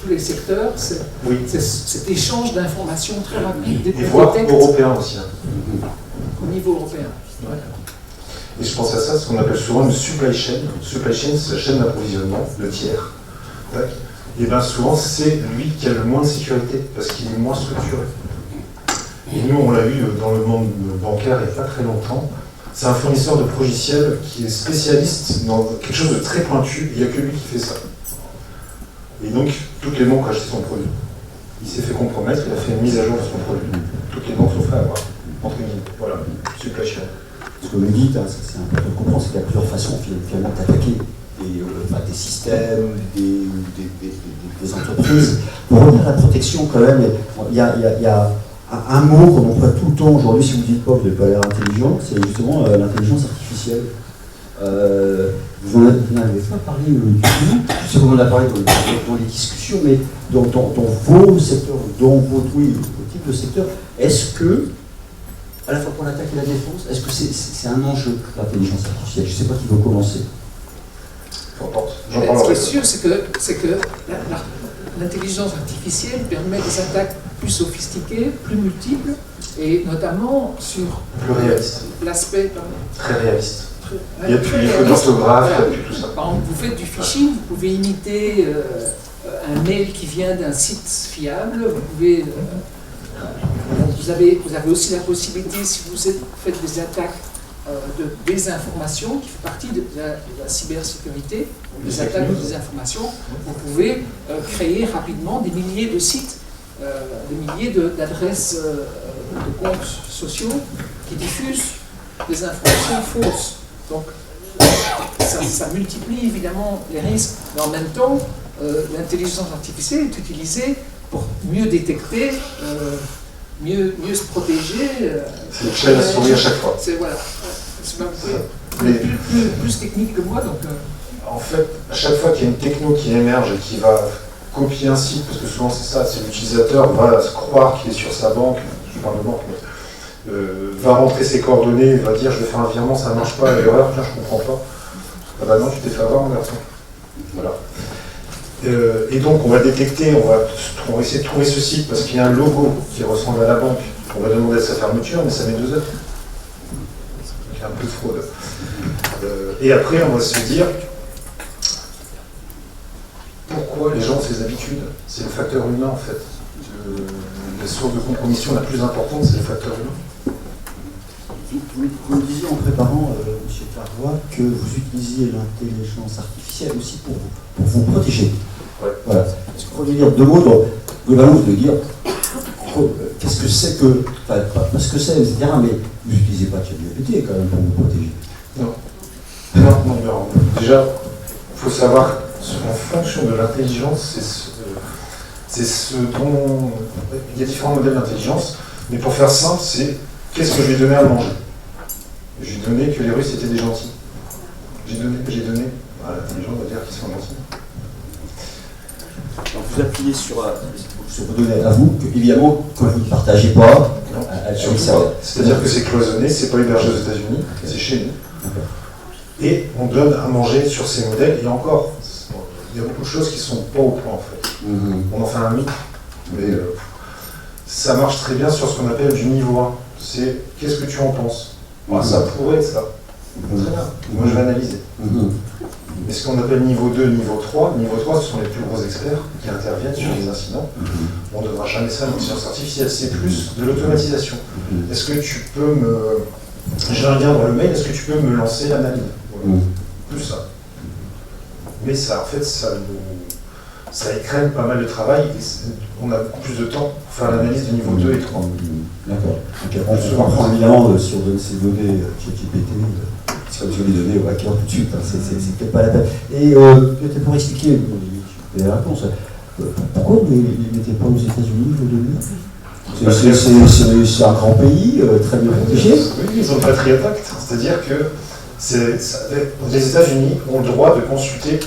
[SPEAKER 7] les secteurs, c'est cet échange d'informations très rapide.
[SPEAKER 9] Et voire européen aussi.
[SPEAKER 7] Au niveau européen. Ouais.
[SPEAKER 9] Et je pense à ça, ce qu'on appelle souvent une supply chain. Supply chain, c'est la chaîne d'approvisionnement, le tiers. Et bien souvent, c'est lui qui a le moins de sécurité, parce qu'il est moins structuré. Et nous, on l'a eu dans le monde bancaire il n'y a pas très longtemps. C'est un fournisseur de logiciels qui est spécialiste dans quelque chose de très pointu, il n'y a que lui qui fait ça. Et donc, toutes les banques ont acheté son produit. Il s'est fait compromettre, il a fait une mise à jour de son produit. Toutes les banques sont fait avoir, entre guillemets. Voilà, supply chain.
[SPEAKER 6] Ce que vous me dites, c'est important de comprendre, c'est qu'il y a plusieurs façons finalement d'attaquer des systèmes, des entreprises. Pour revenir à la protection, quand même, il y a un mot qu'on emploie tout le temps aujourd'hui, si vous ne dites pas, vous n'avez pas l'air intelligent, c'est justement l'intelligence artificielle. Vous n'en avez pas parlé du tout, parce qu'on en a parlé dans les discussions, mais dans vos secteurs, dans vos types de secteurs, est-ce que, à la fois pour l'attaque et la défense, est-ce que c'est un enjeu, l'intelligence artificielle? Je ne sais pas qui veut commencer.
[SPEAKER 7] Ce qui est sûr, c'est que l'intelligence artificielle permet des attaques plus sophistiquées, plus multiples, et notamment sur l'aspect...
[SPEAKER 9] Très réaliste. Il y a plus d'orthographe, il y a plus tout ça.
[SPEAKER 7] Par exemple, vous faites du phishing, vous pouvez imiter un mail qui vient d'un site fiable, vous pouvez vous avez aussi la possibilité, si vous faites des attaques de désinformation, qui fait partie de la cybersécurité, des attaques de désinformation, vous pouvez créer rapidement des milliers de sites, des milliers d'adresses de comptes sociaux qui diffusent des informations fausses. Donc ça multiplie évidemment les risques, mais en même temps, l'intelligence artificielle est utilisée pour mieux détecter, mieux se protéger.
[SPEAKER 9] C'est une chaîne à souris à chaque fois.
[SPEAKER 7] C'est voilà. C'est un peu plus technique que moi, donc.
[SPEAKER 9] En fait, à chaque fois qu'il y a une techno qui émerge et qui va copier un site, parce que souvent c'est ça, c'est l'utilisateur va se croire qu'il est sur sa banque, je parle de banque, mais, va rentrer ses coordonnées, va dire je vais faire un virement, ça ne marche pas, l'erreur, tiens je comprends pas. Ah bah non, tu t'es fait avoir mon garçon. Voilà. Et donc on va détecter, on va essayer de trouver ce site parce qu'il y a un logo qui ressemble à la banque. On va demander sa fermeture, mais ça met 2 heures. Donc il y a un peu de fraude. Et après on va se dire pourquoi les gens ont ces habitudes. C'est le facteur humain en fait. La source de compromission la plus importante, c'est le facteur humain.
[SPEAKER 6] Vous me disiez en préparant, M. Carvois, que vous utilisiez l'intelligence artificielle aussi pour vous protéger.
[SPEAKER 9] Ouais.
[SPEAKER 6] Voilà. Est-ce qu'on peut dire 2 mots dans globalement, vous devez dire qu'est-ce que c'est que, enfin, pas ce que c'est, etc., mais vous n'utilisez pas ChatGPT quand même pour vous protéger.
[SPEAKER 9] Non. Non. Déjà, il faut savoir en fonction de l'intelligence, c'est ce dont. Il y a différents modèles d'intelligence, mais pour faire simple, c'est qu'est-ce que je lui ai donné à manger. Je lui ai donné que les Russes étaient des gentils. J'ai donné l'intelligence va dire qu'ils sont gentils.
[SPEAKER 6] Donc vous appuyez sur vos données à vous, que, évidemment, que vous ne partagez pas.
[SPEAKER 9] C'est-à-dire que c'est cloisonné, c'est pas hébergé aux États-Unis, c'est chez nous. Et on donne à manger sur ces modèles, et encore, il y a beaucoup de choses qui ne sont pas au point en fait. On en fait un mythe, mais ça marche très bien sur ce qu'on appelle du niveau 1. C'est qu'est-ce que tu en penses? Ça pourrait être ça. Très bien. Moi je vais analyser. Mais ce qu'on appelle niveau 2, niveau 3, ce sont les plus gros experts qui interviennent sur les incidents. On ne donnera jamais ça à l'intelligence artificielle, c'est plus de l'automatisation. Est-ce que tu peux me. J'ai un lien dans le mail, est-ce que tu peux me lancer l'analyse? Plus ça. Mais ça, en fait, ça écrème pas mal de travail et on a beaucoup plus de temps pour faire l'analyse de niveau 2 et 3.
[SPEAKER 6] D'accord. On se comprend évidemment si on donne ces données ChatGPT, si on les données au hacker tout de suite, hein, c'est peut-être pas la peine. Et peut-être pour expliquer les réponses, pourquoi vous ne les mettez pas aux États-Unis, vos données? C'est un grand pays, très bien protégé.
[SPEAKER 9] Oui, ils ont le Patriot Act, c'est-à-dire que les États-Unis ont le droit de consulter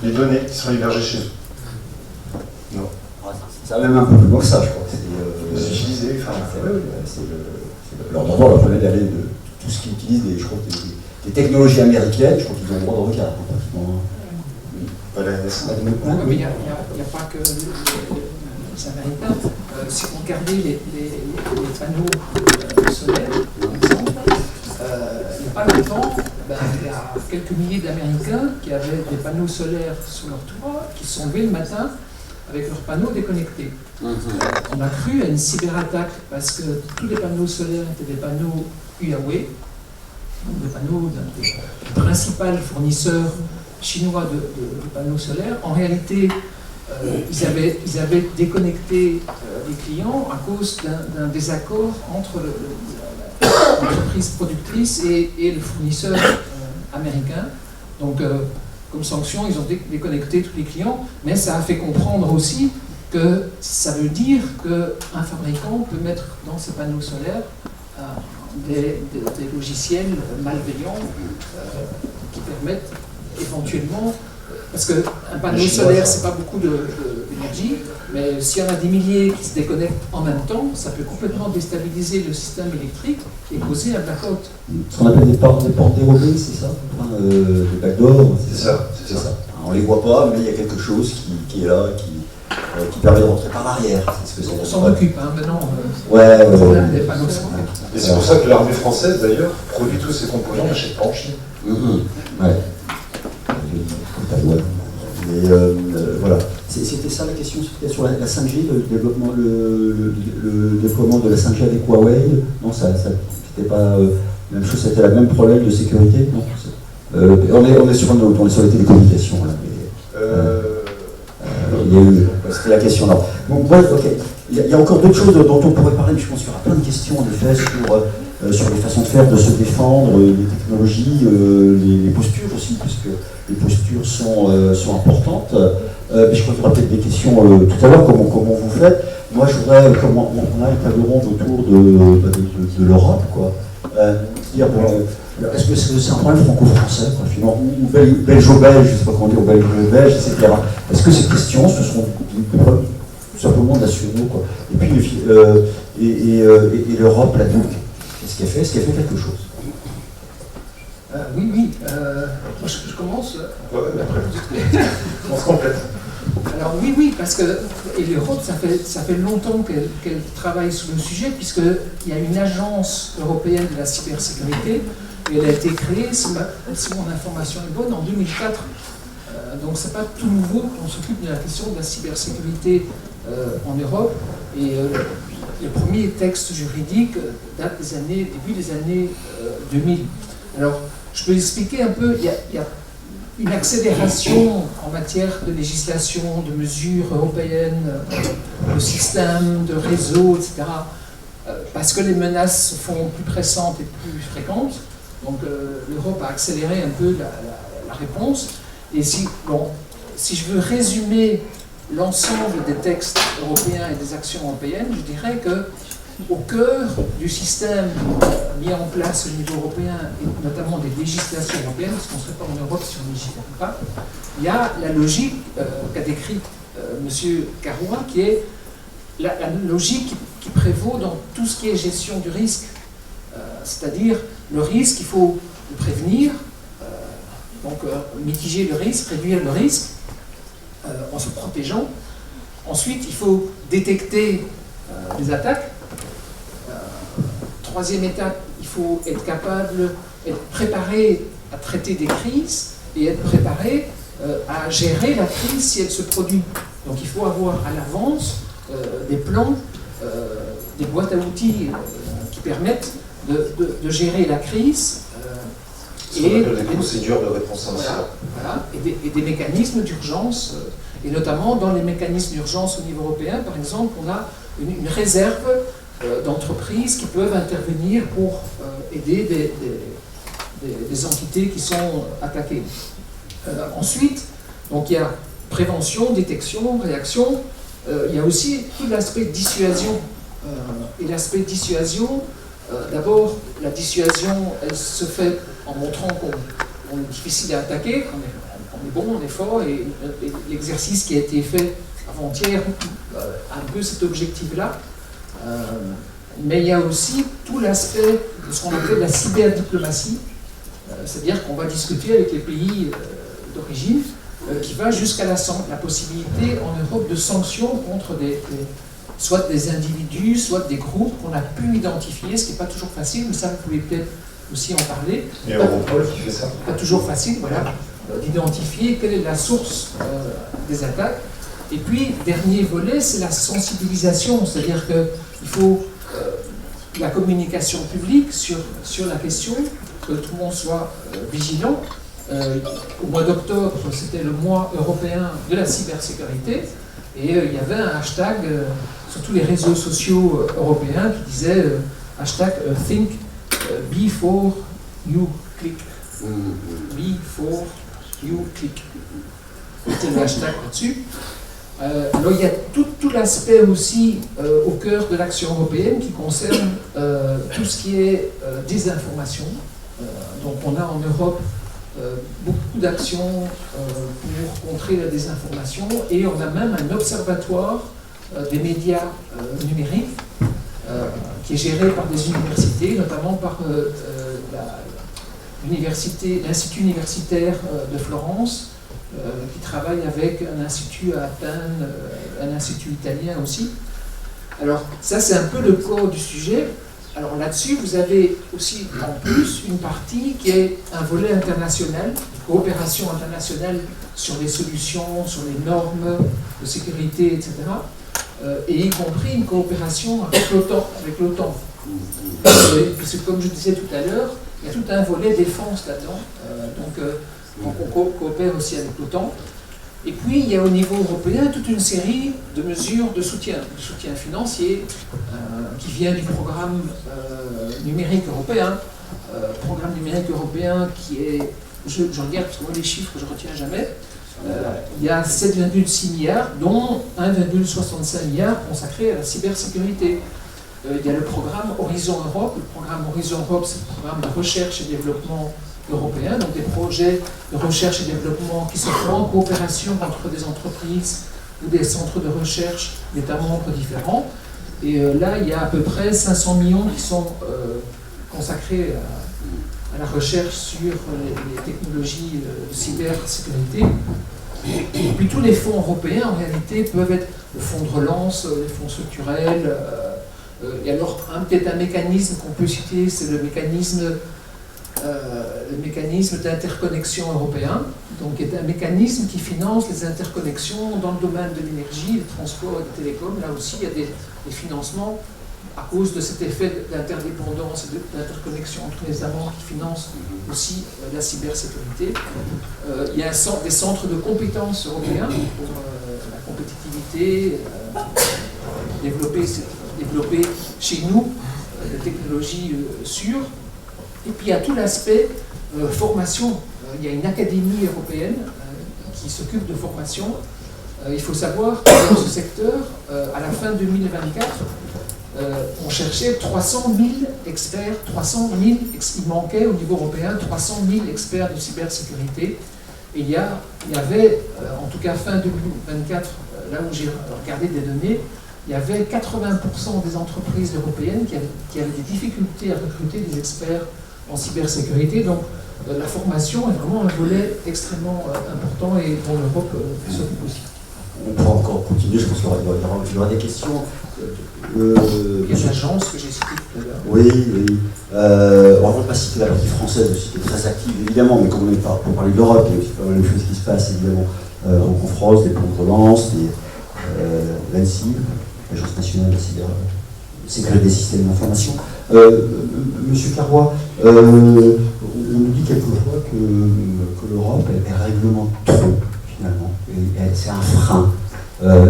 [SPEAKER 9] les données qui sont hébergées chez eux. Non.
[SPEAKER 6] Ça va même un peu plus loin que ça, je crois.
[SPEAKER 9] Les utiliser, enfin.
[SPEAKER 6] C'est leur droit leur permet d'aller de tout ce qui utilise des technologies américaines, je crois qu'ils ont le droit de regard, pratiquement.
[SPEAKER 7] Mais il n'y a pas que les Américains. Si vous regardez les panneaux solaires, par exemple, il n'y a pas longtemps, il y a quelques milliers d'Américains qui avaient des panneaux solaires sur leur toit, qui se sont levés le matin avec leurs panneaux déconnectés. On a cru à une cyberattaque parce que tous les panneaux solaires étaient des panneaux Huawei, des panneaux d'un principal fournisseur chinois de panneaux solaires. En réalité, ils avaient déconnecté les clients à cause d'un désaccord entre l'entreprise productrice et le fournisseur américain. Donc, comme sanction, ils ont déconnecté tous les clients, mais ça a fait comprendre aussi que ça veut dire qu'un fabricant peut mettre dans ses panneaux solaires des logiciels malveillants qui permettent éventuellement, parce qu'un panneau solaire, c'est pas beaucoup d'énergie, mais s'il y en a des milliers qui se déconnectent en même temps, ça peut complètement déstabiliser le système électrique et causer un blackout.
[SPEAKER 6] Ce qu'on appelle des portes dérobées, c'est ça, des backdoors.
[SPEAKER 9] C'est ça.
[SPEAKER 6] On les voit pas, mais il y a quelque chose qui est là, qui permet de rentrer par l'arrière.
[SPEAKER 7] On s'en occupe, maintenant.
[SPEAKER 6] Des
[SPEAKER 7] panneaux solaires.
[SPEAKER 9] Et c'est pour ça que l'armée française, d'ailleurs, produit tous ces composants, n'achète pas en Chine.
[SPEAKER 6] Ouais. Mais voilà. C'était ça la question, c'était sur la 5G, le développement, le déploiement de la 5G avec Huawei. Non, ça c'était pas la même chose, c'était la même problème de sécurité. Non, on est sur les télécommunications là. C'était la question là. Bon, bref, ok. Il y a encore d'autres choses dont on pourrait parler, mais je pense qu'il y aura plein de questions en effet sur les façons de faire, de se défendre, les technologies, les postures aussi, puisque les postures sont importantes. Mais je crois qu'il y aura peut-être des questions tout à l'heure, comment vous faites. Moi, je voudrais, comme on a une table ronde autour de l'Europe, quoi. Dire, est-ce que c'est un problème franco-français, finalement, ou belgeo-belge, je ne sais pas comment dire, ou belge-belge, etc. Est-ce que ces questions, ce sont des problèmes tout simplement nationaux, quoi. Et puis, et l'Europe, là-dedans, qu'est-ce qu'elle fait? Est-ce qu'elle fait quelque chose?
[SPEAKER 7] Oui. Moi, je commence.
[SPEAKER 9] Après, on se complète.
[SPEAKER 7] Alors oui, parce que l'Europe, ça fait longtemps qu'elle travaille sur le sujet, puisqu'il y a une agence européenne de la cybersécurité, et elle a été créée, si mon information est bonne, en 2004. Donc c'est pas tout nouveau qu'on s'occupe de la question de la cybersécurité en Europe. Et les premiers textes juridiques datent début des années 2000. Alors, je peux expliquer un peu, il y a une accélération en matière de législation, de mesures européennes, de systèmes, de réseaux, etc. Parce que les menaces se font plus pressantes et plus fréquentes. Donc l'Europe a accéléré un peu la réponse. Et si je veux résumer l'ensemble des textes européens et des actions européennes, je dirais que au cœur du système mis en place au niveau européen, et notamment des législations européennes, parce qu'on ne serait pas en Europe si on ne légifère pas, il y a la logique qu'a décrite M. Carrois, qui est la logique qui prévaut dans tout ce qui est gestion du risque. C'est-à-dire, le risque, il faut le prévenir, donc mitiger le risque, réduire le risque, en se protégeant. Ensuite, il faut détecter les attaques. Troisième étape, il faut être capable, être préparé à traiter des crises et être préparé à gérer la crise si elle se produit. Donc il faut avoir à l'avance des plans, des boîtes à outils qui permettent de gérer la crise.
[SPEAKER 9] Et des procédures de réponse initiale.
[SPEAKER 7] Voilà, et des mécanismes d'urgence, et notamment dans les mécanismes d'urgence au niveau européen, par exemple, on a une réserve d'entreprises qui peuvent intervenir pour aider des entités qui sont attaquées. Ensuite, donc il y a prévention, détection, réaction. Il y a aussi tout l'aspect dissuasion. Et l'aspect dissuasion, d'abord, la dissuasion, elle se fait en montrant qu'on est difficile à attaquer, qu'on est bon, on est fort, et l'exercice qui a été fait avant-hier a un peu cet objectif-là. Mais il y a aussi tout l'aspect de ce qu'on appelle la cyberdiplomatie, c'est-à-dire qu'on va discuter avec les pays d'origine, qui va jusqu'à la possibilité en Europe de sanctions contre soit des individus, soit des groupes qu'on a pu identifier, ce qui n'est pas toujours facile, mais ça vous pouvez peut-être aussi en parler.
[SPEAKER 9] Et Europol qui fait ça.
[SPEAKER 7] Pas toujours facile, voilà, d'identifier quelle est la source des attaques. Et puis, dernier volet, c'est la sensibilisation, c'est-à-dire qu'il faut la communication publique sur la question, que tout le monde soit vigilant. Au mois d'octobre, c'était le mois européen de la cybersécurité, et il y avait un hashtag sur tous les réseaux sociaux européens qui disait hashtag think before you click. Before you click. C'était le hashtag là-dessus. Alors il y a tout l'aspect aussi au cœur de l'action européenne qui concerne tout ce qui est désinformation. Donc on a en Europe beaucoup d'actions pour contrer la désinformation, et on a même un observatoire des médias numériques qui est géré par des universités, notamment par l'Institut universitaire de Florence, qui travaille avec un institut à Athènes, un institut italien aussi. Alors ça c'est un peu le corps du sujet. Alors là-dessus, vous avez aussi en plus une partie qui est un volet international, coopération internationale sur les solutions, sur les normes de sécurité, etc. Et y compris une coopération avec l'OTAN. Parce que comme je disais tout à l'heure, il y a tout un volet défense là-dedans. Donc on coopère aussi avec l'OTAN. Et puis, il y a au niveau européen toute une série de mesures de soutien financier qui vient du programme numérique européen. Programme numérique européen qui est, je regarde parce que moi les chiffres je ne retiens jamais, il y a 7,6 milliards, dont 1,65 milliard consacré à la cybersécurité. Il y a le programme Horizon Europe. Le programme Horizon Europe, c'est le programme de recherche et développement européen, donc des projets de recherche et développement qui se font en coopération entre des entreprises ou des centres de recherche d'États membres différents. Et là, il y a à peu près 500 millions qui sont consacrés à la recherche sur les technologies de cybersécurité. Et puis tous les fonds européens, en réalité, peuvent être le fonds de relance, les fonds structurels. Et alors, peut-être un mécanisme qu'on peut citer, c'est le mécanisme d'interconnexion européen, donc qui est un mécanisme qui finance les interconnexions dans le domaine de l'énergie, des transports et des télécoms. Là aussi, il y a des financements à cause de cet effet d'interdépendance et d'interconnexion entre les États membres qui financent aussi la cybersécurité. Il y a des centres de compétences européens pour la compétitivité, développer chez nous des technologies sûres. Et puis il y a tout l'aspect formation. Il y a une académie européenne qui s'occupe de formation. Il faut savoir que dans ce secteur, à la fin 2024, on cherchait 300 000 experts, il manquait au niveau européen 300 000 experts de cybersécurité. Et il y avait, en tout cas fin 2024, là où j'ai regardé des données, il y avait 80% des entreprises européennes qui avaient des difficultés à recruter des experts en cybersécurité. Donc la formation est vraiment un volet extrêmement important et dont l'Europe s'occupe aussi.
[SPEAKER 6] On pourra encore continuer, je pense qu'il y aura des questions.
[SPEAKER 7] Il y a l'agence que j'ai citée tout à l'heure.
[SPEAKER 6] Oui. On ne va pas citer la partie française aussi, qui est très active évidemment, mais comme on est pour parler de l'Europe, il y a aussi pas mal de choses qui se passent évidemment en France, des plans de relance, l'ANSSI, l'Agence nationale de la sécurité des systèmes d'information. Monsieur Carrois, on nous dit quelquefois que l'Europe, elle réglemente trop, finalement, et c'est un frein.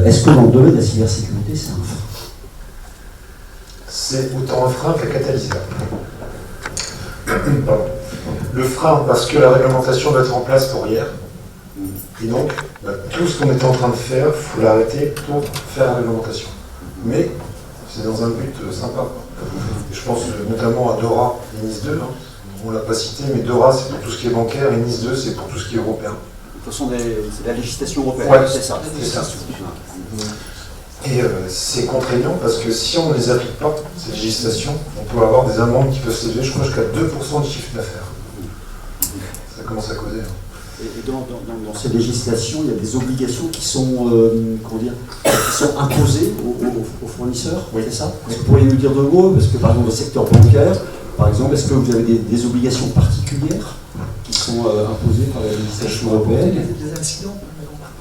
[SPEAKER 6] Est-ce que dans le domaine de la cybersécurité, c'est un frein?
[SPEAKER 9] C'est autant un frein qu'un catalyseur. Le frein, parce que la réglementation doit être en place pour hier, et donc tout ce qu'on était en train de faire, il faut l'arrêter pour faire la réglementation. Mais c'est dans un but sympa. Je pense notamment à DORA et NIS 2, on ne l'a pas cité, mais DORA c'est pour tout ce qui est bancaire et NIS 2 c'est pour tout ce qui est européen.
[SPEAKER 6] De toute façon, c'est la législation européenne,
[SPEAKER 9] ouais,
[SPEAKER 6] c'est ça.
[SPEAKER 9] Et c'est contraignant parce que si on ne les applique pas, ces législations, on peut avoir des amendes qui peuvent s'élever, je crois, jusqu'à 2% du chiffre d'affaires. Ça commence à causer.
[SPEAKER 6] Et dans ces législations, il y a des obligations qui sont, qui sont imposées aux fournisseurs, oui. C'est ça? Est-ce que vous pourriez nous dire deux mots? Parce que par exemple, dans le secteur bancaire, par exemple, est-ce que vous avez des obligations particulières qui sont imposées par la législation européenne?
[SPEAKER 7] Il y a des incidents.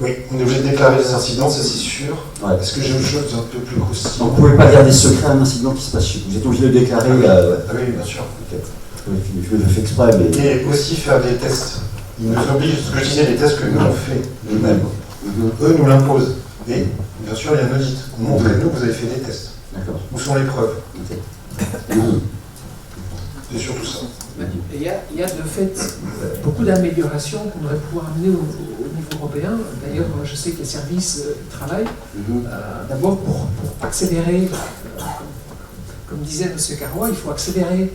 [SPEAKER 9] Oui, on est obligé de déclarer les incidents, ça c'est sûr. Ouais. Est-ce que j'ai autre chose un peu plus croustillant?
[SPEAKER 6] Donc vous ne pouvez pas garder secret un incident qui se passe chez vous. Vous êtes obligé de le déclarer.
[SPEAKER 9] Ah oui, bien sûr.
[SPEAKER 6] Okay. Je le fais exprès, mais...
[SPEAKER 9] Et aussi faire des tests. Ils nous obligent, ce que je disais, les tests que nous on fait nous-mêmes. Eux nous l'imposent. Et bien sûr, il y a un audit. Montrez-nous que vous avez fait des tests.
[SPEAKER 6] D'accord.
[SPEAKER 9] Où sont les preuves? C'est surtout ça.
[SPEAKER 7] Il y a de fait beaucoup d'améliorations qu'on devrait pouvoir amener au niveau européen. D'ailleurs, je sais que les services travaillent. D'abord pour accélérer, comme disait M. Carrois, il faut accélérer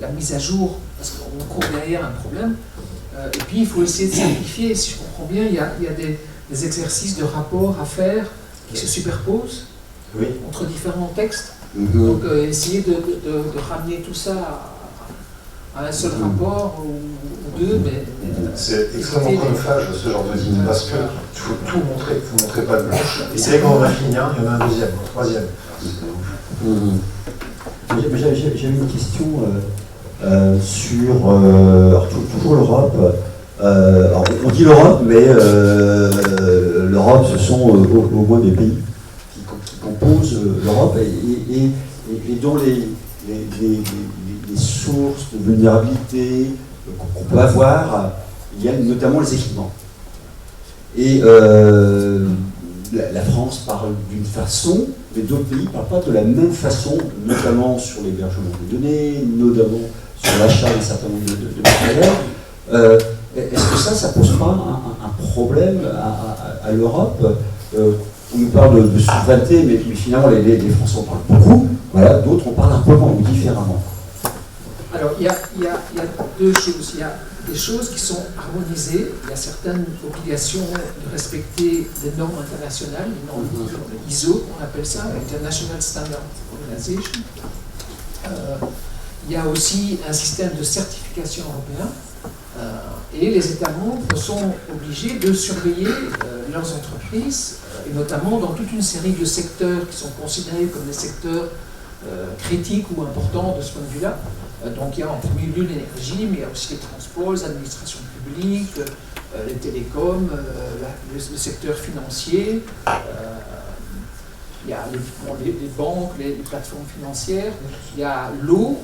[SPEAKER 7] la mise à jour parce qu'on court derrière un problème. Et puis il faut essayer de simplifier. Si je comprends bien, il y a des exercices de rapport à faire qui se superposent entre différents textes. Donc essayer de ramener tout ça à un seul rapport ou deux, mais...
[SPEAKER 9] C'est extrêmement chronophage ce genre de dîner parce qu'il faut tout montrer, il faut montrer pas de blanche. Et c'est quand on a fini un, il y en a un deuxième, un troisième.
[SPEAKER 6] J'avais une question sur alors, toujours l'Europe. Alors, on dit l'Europe, mais l'Europe, ce sont au moins des pays qui composent l'Europe et dont les sources de vulnérabilité qu'on peut avoir, il y a notamment les équipements. Et la France parle d'une façon, mais d'autres pays ne parlent pas de la même façon, notamment sur l'hébergement des données, notamment sur l'achat d'un certain nombre de matériel. Est-ce que ça pose pas un problème à l'Europe? On nous parle de souveraineté, mais finalement les Français en parlent beaucoup, voilà, d'autres en parlent un peu moins ou différemment.
[SPEAKER 7] Alors, il y a deux choses. Il y a des choses qui sont harmonisées. Il y a certaines obligations de respecter des normes internationales, les normes ISO, on appelle ça, International Standard Organization. Il y a aussi un système de certification européen. Et les États membres sont obligés de surveiller leurs entreprises, et notamment dans toute une série de secteurs qui sont considérés comme des secteurs critiques ou importants de ce point de vue-là. Donc il y a en premier lieu l'énergie, mais il y a aussi les transports, les administrations publiques, les télécoms, le secteur financier, il y a les banques, les plateformes financières, il y a l'eau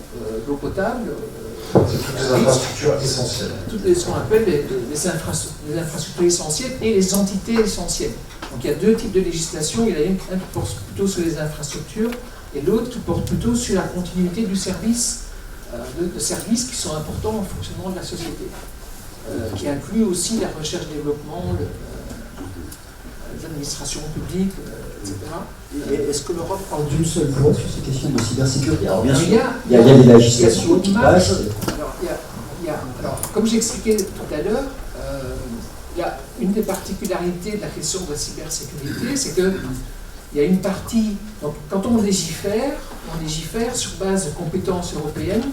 [SPEAKER 7] potable,
[SPEAKER 9] les infrastructures essentielles.
[SPEAKER 7] Toutes ce qu'on appelle les infrastructures essentielles et les entités essentielles. Donc il y a deux types de législation, il y en a une qui porte plutôt sur les infrastructures et l'autre qui porte plutôt sur la continuité du service, de services qui sont importants au fonctionnement de la société, qui inclut aussi la recherche-développement, les administrations publiques, etc.
[SPEAKER 6] Et est-ce que l'Europe parle d'une seule voix sur ces questions de cybersécurité? Alors bien
[SPEAKER 7] alors,
[SPEAKER 6] sûr, il y a des législations qui passent.
[SPEAKER 7] Alors, comme j'expliquais tout à l'heure, une des particularités de la question de la cybersécurité, c'est qu'il y a une partie, donc, quand on légifère sur base de compétences européennes.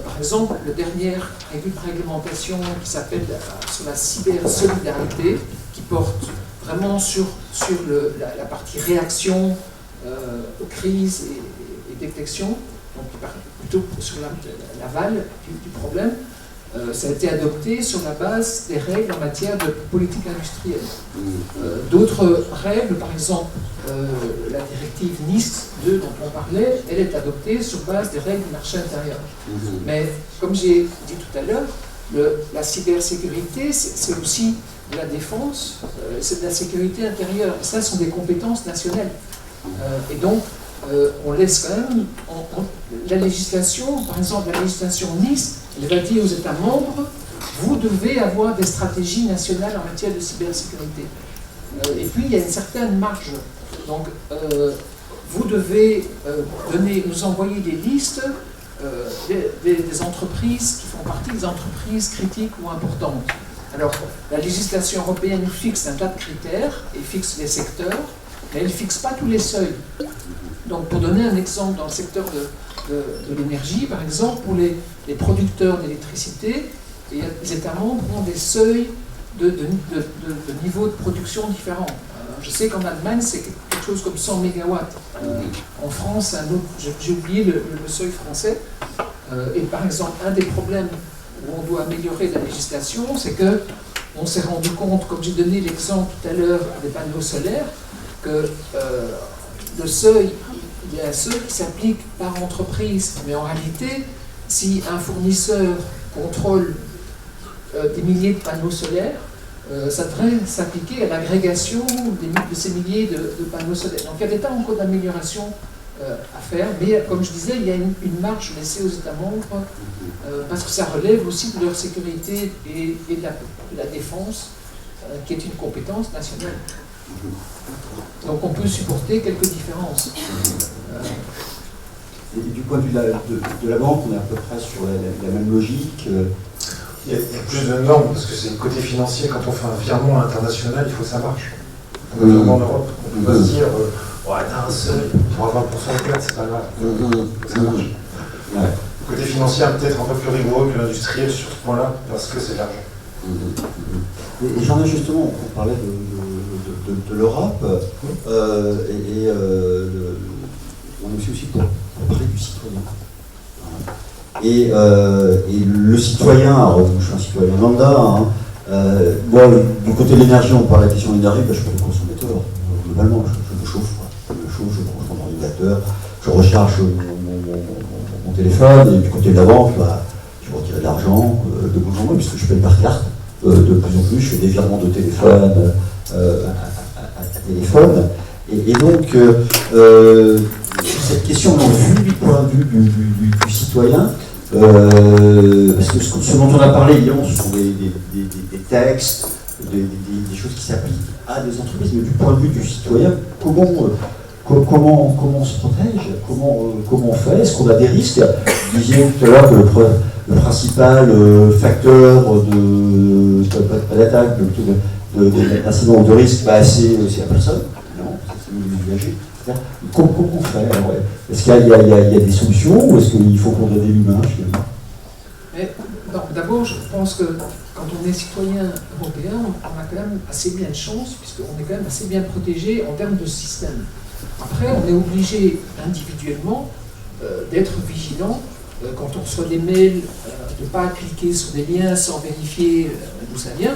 [SPEAKER 7] Par exemple, la dernière réglementation qui s'appelle sur la cybersolidarité, qui porte vraiment sur la partie réaction aux crises et détection, donc plutôt sur l'aval du problème. Ça a été adopté sur la base des règles en matière de politique industrielle. D'autres règles, par exemple la directive NIS 2 dont on parlait, elle est adoptée sur base des règles du marché intérieur. Mais comme j'ai dit tout à l'heure, la cybersécurité, c'est aussi de la défense, c'est de la sécurité intérieure. Et ça, ce sont des compétences nationales. Et donc, on laisse quand même la législation, par exemple la législation NIS, elle va dire aux États membres, vous devez avoir des stratégies nationales en matière de cybersécurité. Et puis il y a une certaine marge. Donc vous devez nous envoyer des listes des entreprises qui font partie des entreprises critiques ou importantes. Alors la législation européenne fixe un tas de critères et fixe les secteurs, mais elle ne fixe pas tous les seuils. Donc pour donner un exemple dans le secteur de l'énergie, par exemple, pour les producteurs d'électricité, les États membres ont des seuils de niveau de production différents. Je sais qu'en Allemagne, c'est quelque chose comme 100 MW. En France, j'ai oublié le seuil français. Et par exemple, un des problèmes où on doit améliorer la législation, c'est qu'on s'est rendu compte, comme j'ai donné l'exemple tout à l'heure des panneaux solaires, que le seuil, il y a un seuil qui s'applique par entreprise, mais en réalité, si un fournisseur contrôle des milliers de panneaux solaires, ça devrait s'appliquer à l'agrégation de ces milliers de panneaux solaires. Donc il y a des tas encore d'amélioration à faire, mais comme je disais, il y a une marge laissée aux États membres parce que ça relève aussi de leur sécurité et de la défense, qui est une compétence nationale. Donc on peut supporter quelques différences.
[SPEAKER 6] Et du point de vue de la banque, on est à peu près sur la même logique.
[SPEAKER 9] Il y a plus de normes parce que c'est le côté financier. Quand on fait un virement international, il faut que ça marche. En Europe, on peut pas se dire ouais, t'as un seuil pour avoir 1% de perte, c'est pas grave. Ça marche. Ouais. Le côté financier est peut-être un peu plus rigoureux que l'industriel sur ce point-là parce que c'est de l'argent.
[SPEAKER 6] Et j'en ai justement, on parlait de l'Europe, on est aussi pour parler du citoyen. Et le citoyen, alors je suis un citoyen lambda, hein, bon, du côté de l'énergie, on parle de la question de l'énergie, ben, je suis pas le consommateur. Globalement, je me chauffe, quoi. Je me chauffe, je branche mon ordinateur, je recharge mon téléphone, et du côté de la banque, bah, je retire de l'argent de bout en bout, puisque je paye par carte. De plus en plus, je fais des virements de téléphone à téléphone. Et donc, cette question, vue du point de vue du citoyen, parce que ce dont on a parlé, évidemment, ce sont des textes, des choses qui s'appliquent à des entreprises, mais du point de vue du citoyen, comment on se protège, comment on fait, est-ce qu'on a des risques? Vous disiez tout à l'heure que le principal facteur d'attaque, d'incident ou de risque, bah, c'est la personne, c'est l'usager. Comment on fait? Est-ce qu'il y a des solutions ou est-ce qu'il faut condamner l'humain finalement?
[SPEAKER 7] D'abord, je pense que quand on est citoyen européen, on a quand même assez bien de chance, puisqu'on est quand même assez bien protégé en termes de système. Après, on est obligé individuellement d'être vigilant quand on reçoit des mails, de ne pas cliquer sur des liens sans vérifier d'où ça vient,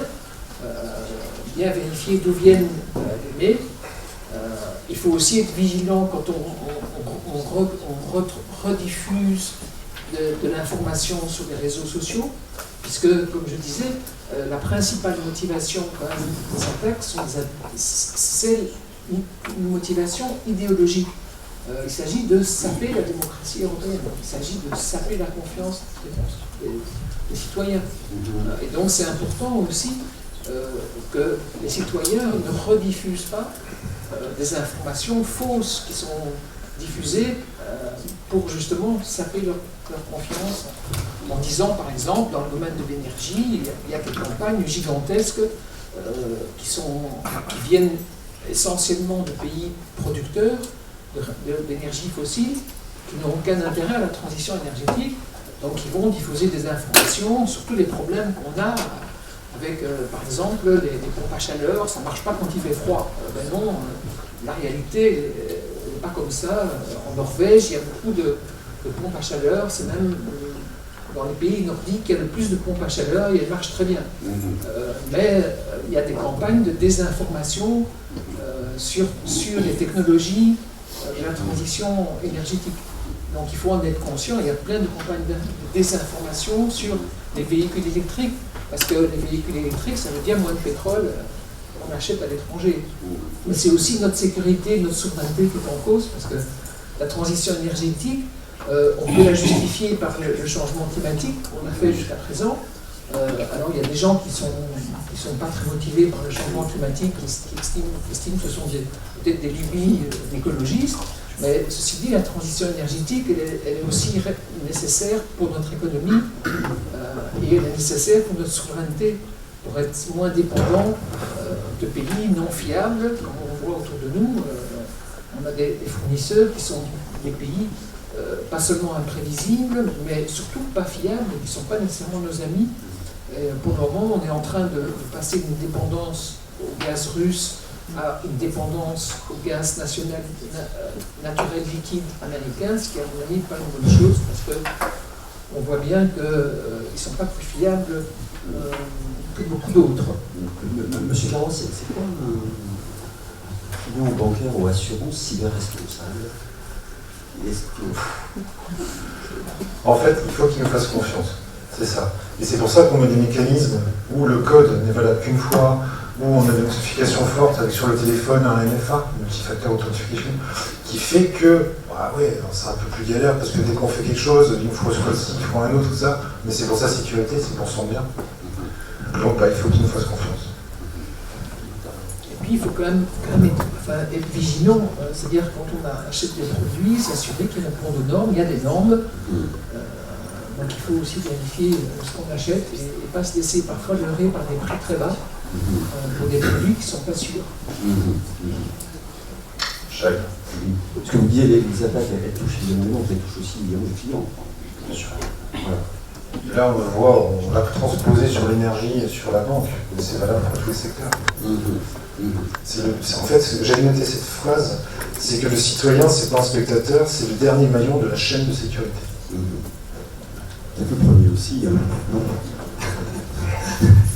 [SPEAKER 7] bien vérifier d'où viennent les mails. Il faut aussi être vigilant quand on rediffuse de l'information sur les réseaux sociaux, puisque, comme je disais, la principale motivation quand même des attaques, c'est une motivation idéologique. Il s'agit de saper la démocratie européenne, il s'agit de saper la confiance des citoyens. Et donc c'est important aussi que les citoyens ne rediffusent pas des informations fausses qui sont diffusées pour justement saper leur confiance, en disant par exemple dans le domaine de l'énergie, il y a des campagnes gigantesques qui viennent essentiellement de pays producteurs d'énergie fossile, qui n'ont aucun intérêt à la transition énergétique, donc ils vont diffuser des informations sur tous les problèmes qu'on a avec, par exemple, les pompes à chaleur, ça ne marche pas quand il fait froid. Ben non, la réalité n'est pas comme ça. En Norvège, il y a beaucoup de pompes à chaleur, c'est même dans les pays nordiques qu'il y a le plus de pompes à chaleur et elles marchent très bien. Mais il y a des campagnes de désinformation sur les technologies de la transition énergétique. Donc il faut en être conscient, il y a plein de campagnes de désinformation sur les véhicules électriques, parce que les véhicules électriques, ça veut dire moins de pétrole qu'on achète à l'étranger. Mais c'est aussi notre sécurité, notre souveraineté qui est en cause, parce que la transition énergétique, on peut la justifier par le changement climatique qu'on a fait jusqu'à présent. Alors il y a des gens qui sont pas très motivés par le changement climatique, qui estiment que ce sont peut-être des lubies d'écologistes, mais ceci dit, la transition énergétique, elle est aussi nécessaire pour notre économie et elle est nécessaire pour notre souveraineté, pour être moins dépendant de pays non fiables, comme on voit autour de nous. On a des fournisseurs qui sont des pays pas seulement imprévisibles, mais surtout pas fiables, qui ne sont pas nécessairement nos amis. Et pour le moment, on est en train de passer d'une dépendance au gaz russe à une dépendance au gaz naturel liquide américain, ce qui, à mon avis, n'est pas une bonne chose, parce qu'on voit bien qu'ils ne sont pas plus fiables que beaucoup d'autres.
[SPEAKER 6] Monsieur Carreau, c'est quoi un client bancaire ou assurance cyber-responsable?
[SPEAKER 9] En fait, il faut qu'il nous fasse confiance. C'est ça. Et c'est pour ça qu'on met des mécanismes où le code n'est valable qu'une fois, où on a des notifications fortes avec sur le téléphone un MFA, Multi-Factor Authentication, qui fait que, c'est un peu plus galère parce que dès qu'on fait quelque chose, il nous faut ce code-ci, il faut un autre, tout ça, mais c'est pour sa sécurité, c'est pour son bien. Donc il faut qu'il nous fasse confiance.
[SPEAKER 7] Et puis il faut quand même être vigilant, c'est-à-dire quand on achète des produits, s'assurer qu'ils répondent aux normes, il y a des normes. Donc il faut aussi vérifier ce qu'on achète et pas se laisser parfois leurrer par des prix très bas pour des produits qui ne sont pas sûrs.
[SPEAKER 6] Ce que vous disiez, les attaques, elles touchent évidemment, elles touchent aussi évidemment les clients. Bien sûr. Voilà.
[SPEAKER 9] Et là, on le voit, on l'a transposé sur l'énergie et sur la banque. Et c'est valable pour tous les secteurs. En fait, j'avais noté cette phrase, c'est que le citoyen, c'est pas un spectateur, c'est le dernier maillon de la chaîne de sécurité.
[SPEAKER 6] C'est le premier aussi, hein.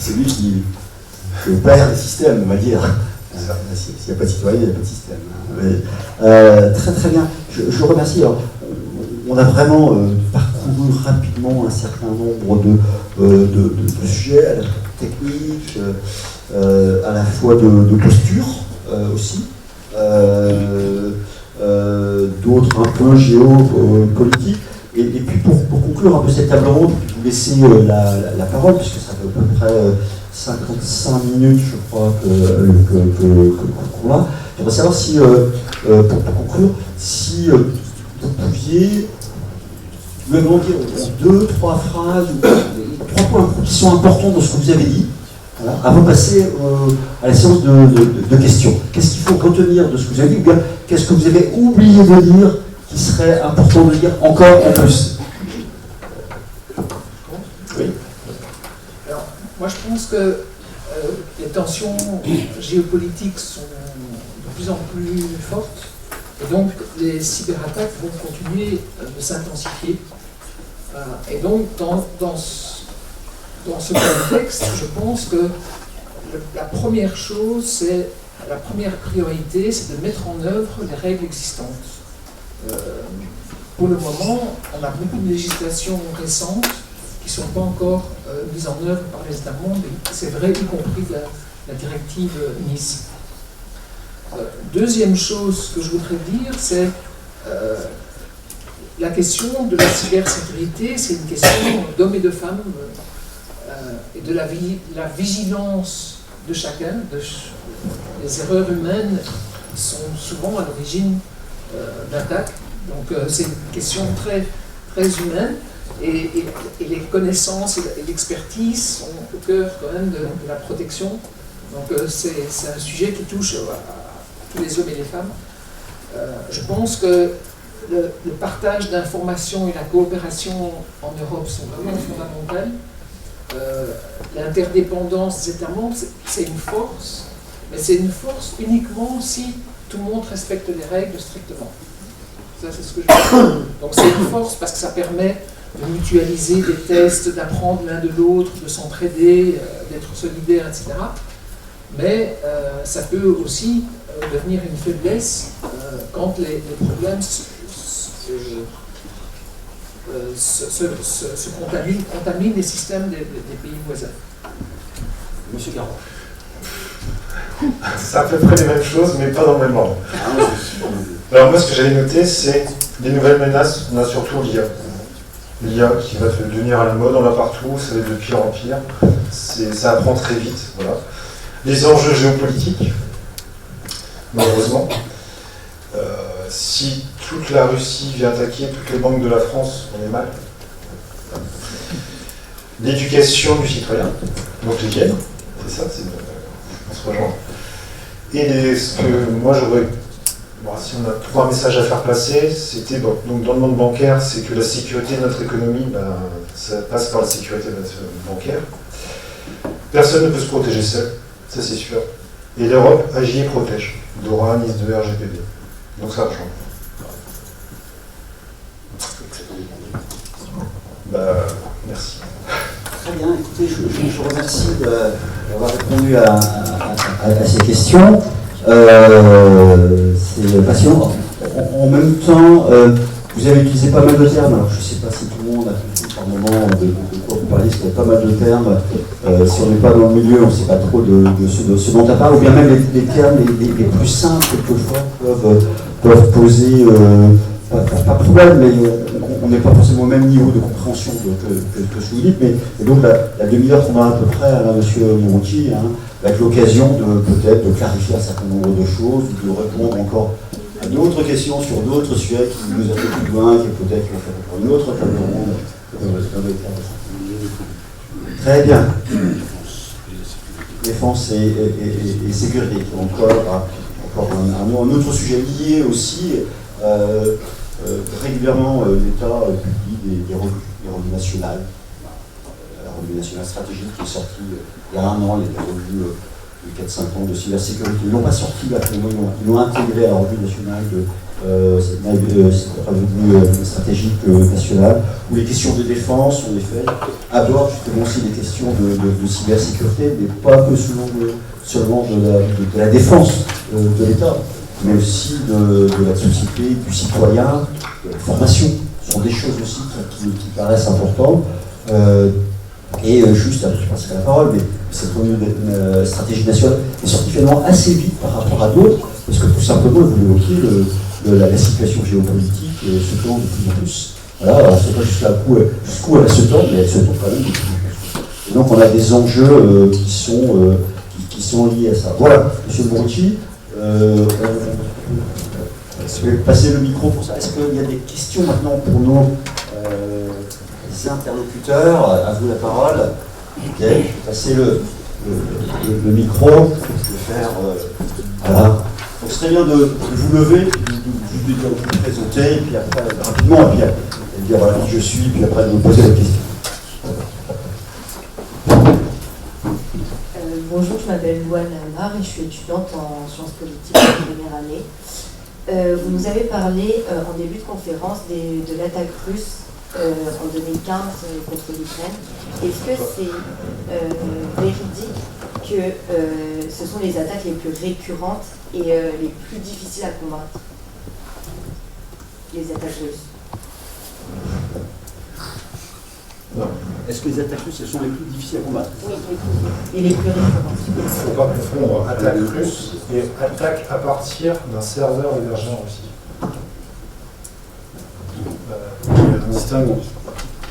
[SPEAKER 6] C'est lui qui opère le système, on va dire. S'il n'y a pas de citoyen, il n'y a pas de système. Mais, très très bien. Je remercie. Alors, on a vraiment parcouru rapidement un certain nombre de sujets, à la fois techniques, à la fois de posture aussi, d'autres un peu géopolitiques. Et puis pour conclure un peu cette table ronde, vous laisser la parole, puisque ça fait à peu près 55 minutes, je crois, qu'on a. J'aimerais savoir si, pour conclure, si vous pouviez me demander en 2, 3 phrases, 3 points qui sont importants dans ce que vous avez dit, voilà, avant de passer à la séance de questions. Qu'est-ce qu'il faut retenir de ce que vous avez dit, ou bien qu'est-ce que vous avez oublié de dire qui serait important de dire encore en plus? Oui.
[SPEAKER 7] Alors, moi je pense que les tensions géopolitiques sont de plus en plus fortes, et donc les cyberattaques vont continuer de s'intensifier. Et donc dans ce contexte, je pense que la première chose, la première priorité, c'est de mettre en œuvre les règles existantes. Pour le moment, on a beaucoup de législations récentes qui ne sont pas encore mises en œuvre par les États membres, et c'est vrai, y compris la directive NIS. Deuxième chose que je voudrais dire, c'est la question de la cybersécurité, c'est une question d'hommes et de femmes, et de la vigilance de chacun. Les erreurs humaines sont souvent à l'origine d'attaques. Donc c'est une question très, très humaine, et les connaissances et l'expertise sont au cœur quand même de la protection. Donc c'est un sujet qui touche à tous les hommes et les femmes. Je pense que le partage d'informations et la coopération en Europe sont vraiment fondamentales. L'interdépendance des États membres, c'est une force, mais c'est une force uniquement si tout le monde respecte les règles strictement. Ça, c'est ce que je veux dire. Donc c'est une force parce que ça permet de mutualiser des tests, d'apprendre l'un de l'autre, de s'entraider, d'être solidaire, etc. Mais ça peut aussi devenir une faiblesse quand les problèmes se contaminent les systèmes des pays voisins.
[SPEAKER 6] Monsieur Caron.
[SPEAKER 9] C'est à peu près les mêmes choses, mais pas dans le même ordre. Alors moi, ce que j'avais noté, c'est des nouvelles menaces. On a surtout l'IA. L'IA qui va devenir à la mode, on l'a partout, ça va être de pire en pire. Ça apprend très vite, voilà. Les enjeux géopolitiques, malheureusement. Si toute la Russie vient attaquer toutes les banques de la France, on est mal. L'éducation du citoyen, donc l'hygiène, c'est ça, on se rejoint. Et ce que moi j'aurais, si on a 3 messages à faire passer, c'était donc dans le monde bancaire, c'est que la sécurité de notre économie, ça passe par la sécurité de notre bancaire. Personne ne peut se protéger seul, ça c'est sûr. Et l'Europe agit et protège. DORA, NIS 2, RGPD. Donc ça rejoint. Merci.
[SPEAKER 6] Très bien, écoutez, je vous remercie d'avoir répondu à ces questions. C'est passionnant. En même temps, vous avez utilisé pas mal de termes. Alors, je ne sais pas si tout le monde a compris par moment de quoi vous parliez, parce qu'il y a pas mal de termes. Si on n'est pas dans le milieu, on ne sait pas trop de ce dont on parle, ou bien même les termes les plus simples, quelquefois, peuvent poser, pas de problème, mais on n'est pas forcément au même niveau de compréhension que ce que vous dites. Mais et donc, la demi-heure qu'on a à peu près, là, M. Moronti, va être l'occasion peut-être de clarifier un certain nombre de choses, ou de répondre encore à d'autres questions sur d'autres sujets qui nous ont plus loin, qui peut-être vont faire encore une autre table ronde. Très bien. Défense et sécurité. Encore un autre sujet lié aussi. Régulièrement, l'État publie des revues nationales revue nationale stratégique qui est sortie il y a 1 an, il y a des revues de 4-5 ans de cybersécurité. Ils ne l'ont pas sorti là, ils l'ont intégré à la revue nationale revue stratégique nationale, où les questions de défense, en effet, abordent justement aussi des questions de cybersécurité, mais pas que seulement de la défense de l'État, mais aussi de la société, du citoyen, de la formation. Ce sont des choses aussi qui paraissent importantes. Juste, je passerai la parole, mais cette stratégie nationale est sortie finalement assez vite par rapport à d'autres, parce que tout simplement, vous l'évoquiez, la situation géopolitique se tend de plus en plus. Voilà, alors, je ne sais pas jusqu'où elle se tend, mais elle se tend quand même de plus en plus. Et donc on a des enjeux qui sont liés à ça. Voilà, M. Morici, je vais passer le micro pour ça. Est-ce qu'il y a des questions maintenant pour nos interlocuteurs? À vous la parole. Ok, je vais passer le micro. Je vais faire. Voilà. Donc, ce serait bien de vous lever, de vous présenter, et puis après, rapidement, et puis dire voilà qui je suis, puis après de vous poser la question.
[SPEAKER 10] Bonjour, je m'appelle Louane Lamar et je suis étudiante en sciences politiques en première année. Vous nous avez parlé en début de conférence de l'attaque russe en 2015 contre l'Ukraine. Est-ce que c'est véridique que ce sont les attaques les plus récurrentes et les plus difficiles à combattre, les attaques russes?
[SPEAKER 6] Est-ce que les attaques russes sont les plus difficiles à combattre?
[SPEAKER 10] Oui, et les plus récurrentes.
[SPEAKER 9] Il ne faut pas confondre attaque russe et attaque à partir d'un serveur hébergé en Russie. Il y a un distinguo.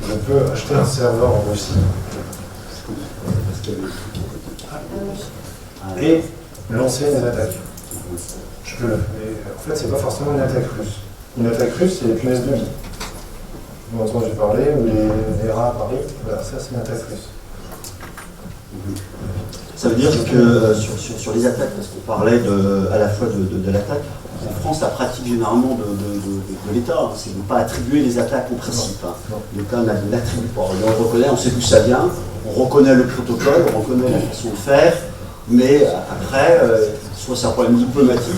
[SPEAKER 9] Je peux acheter un serveur en Russie et lancer une attaque. Je peux le faire. Mais en fait, c'est pas forcément une attaque russe. Une attaque russe, c'est les punaises de lit. Vous avez entendu parler, ou les rats à Paris. Voilà, ça, c'est une attaque russe.
[SPEAKER 6] Ça veut dire que sur les attaques, parce qu'on parlait à la fois de l'attaque, en France, la pratique généralement de l'État, c'est de ne pas attribuer les attaques au principe. L'État n'attribue pas. On reconnaît, on sait d'où ça vient, on reconnaît le protocole, on reconnaît la façon de faire, mais après, soit c'est un problème diplomatique.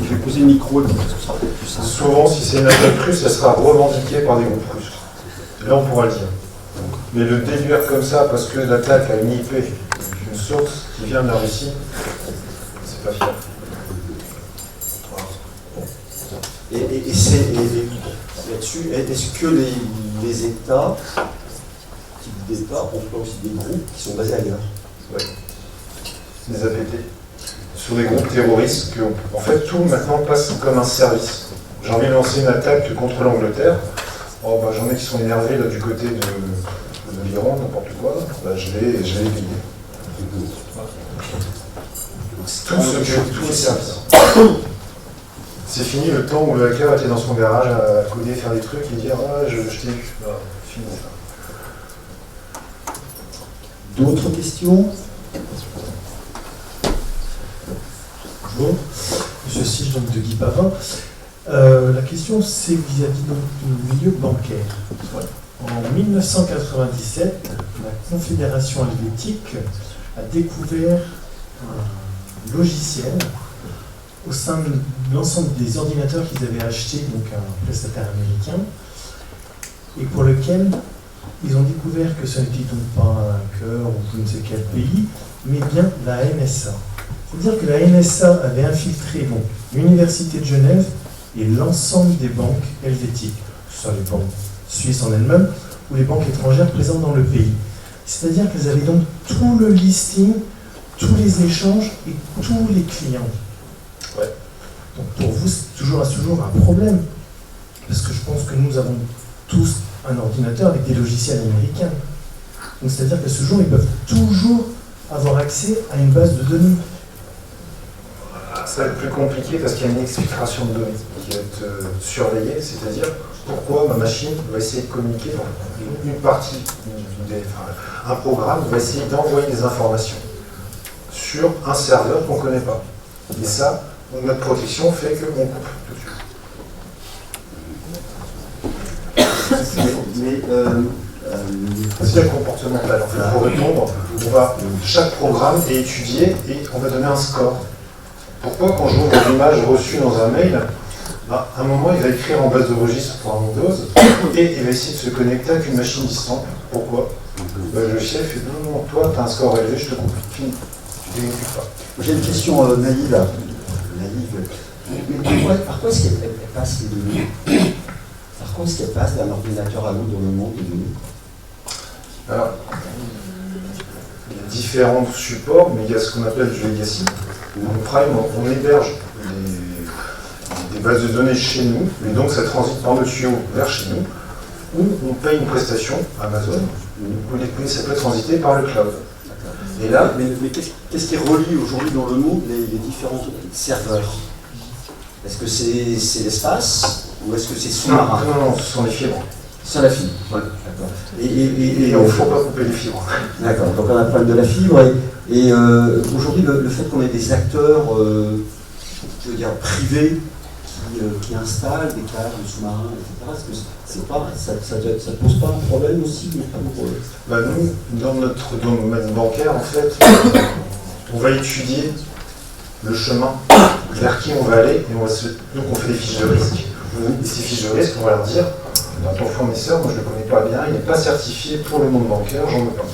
[SPEAKER 6] Je vais poser le micro, parce que ce sera peut-être plus simple.
[SPEAKER 9] Souvent, si c'est une attaque russe, elle sera revendiquée par des groupes russes. Là, on pourra le dire. Mais le déduire comme ça, parce que l'attaque a une IP, une source qui vient de la Russie, c'est pas fiable.
[SPEAKER 6] Et là-dessus, est-ce que les États, type d'États, ont pas aussi des groupes qui sont basés ailleurs?
[SPEAKER 9] Oui. Les APT. Sur des groupes terroristes, que, en fait, tout maintenant passe comme un service. J'ai envie de lancer une attaque contre l'Angleterre. Oh, bah, j'en ai qui sont énervés là, du côté de l'Iran, n'importe quoi. Bah, je vais payer. Tout est service. C'est fini le temps où le hacker était dans son garage à coder, faire des trucs et dire ah, je t'ai eu. Voilà, fini ça.
[SPEAKER 6] D'autres questions?
[SPEAKER 11] Bonjour, Monsieur Sige, donc de Guy Pavin. La question, c'est vis-à-vis du milieu bancaire. En 1997, la Confédération helvétique a découvert un logiciel au sein de l'ensemble des ordinateurs qu'ils avaient achetés, donc un prestataire américain, et pour lequel ils ont découvert que ce n'était donc pas un hacker ou je ne sais quel pays, mais bien la NSA. C'est-à-dire que la NSA avait infiltré donc l'Université de Genève et l'ensemble des banques helvétiques, que ce soit les banques suisses en elles-mêmes ou les banques étrangères présentes dans le pays. C'est-à-dire qu'elles avaient donc tout le listing, tous les échanges et tous les clients.
[SPEAKER 9] Ouais.
[SPEAKER 11] Donc pour vous, c'est toujours à ce jour un problème, parce que je pense que nous avons tous un ordinateur avec des logiciels américains. Donc c'est-à-dire qu'à ce jour, ils peuvent toujours avoir accès à une base de données.
[SPEAKER 9] Ça va être plus compliqué parce qu'il y a une exfiltration de données qui va être surveillée, c'est-à-dire pourquoi ma machine va essayer de communiquer, une partie, un programme va essayer d'envoyer des informations sur un serveur qu'on ne connaît pas. Et ça, notre protection fait qu'on coupe tout de suite.
[SPEAKER 6] Mais
[SPEAKER 9] C'est comportemental. En fait, pour répondre, chaque programme est étudié et on va donner un score. Pourquoi, quand j'ouvre l'image reçue dans un mail, à un moment, il va écrire en base de registre pour un Windows et il va essayer de se connecter avec une machine distante. Pourquoi? Le logiciel fait non, toi, tu as un score élevé, je te coupe. Fini. Tu ne t'exécutes pas.
[SPEAKER 6] J'ai une question naïve. Mais par quoi est-ce qu'elle passe les données? Par quoi est-ce qu'elle passe d'un ordinateur à l'autre dans le monde des données?
[SPEAKER 9] Alors, il y a différents supports, mais il y a ce qu'on appelle du legacy. Donc Prime, on héberge des bases de données chez nous, et donc ça transite par le tuyau vers chez nous, ou on paye une prestation, Amazon, où les données, ça peut transiter par le cloud.
[SPEAKER 6] Et là, mais qu'est-ce qui relie aujourd'hui dans le monde les différents serveurs? Est-ce que c'est l'espace ou est-ce que c'est sous-marin?
[SPEAKER 9] Non, ce sont les fibres.
[SPEAKER 6] C'est la fibre, voilà, d'accord.
[SPEAKER 9] Et il ne faut pas couper les fibres.
[SPEAKER 6] D'accord, donc on a le problème de la fibre et aujourd'hui le fait qu'on ait des acteurs, je veux dire, privés qui installent des câbles sous-marins, etc., est-ce que c'est pas, ça pose pas un problème aussi pour
[SPEAKER 9] nous, dans notre domaine bancaire, en fait, on va étudier le chemin vers qui on va aller et donc on fait des fiches de risque. Et ces fiches de risque, on va leur dire, ton fournisseur, moi je ne le connais pas bien, il n'est pas certifié pour le monde bancaire, j'en veux pas.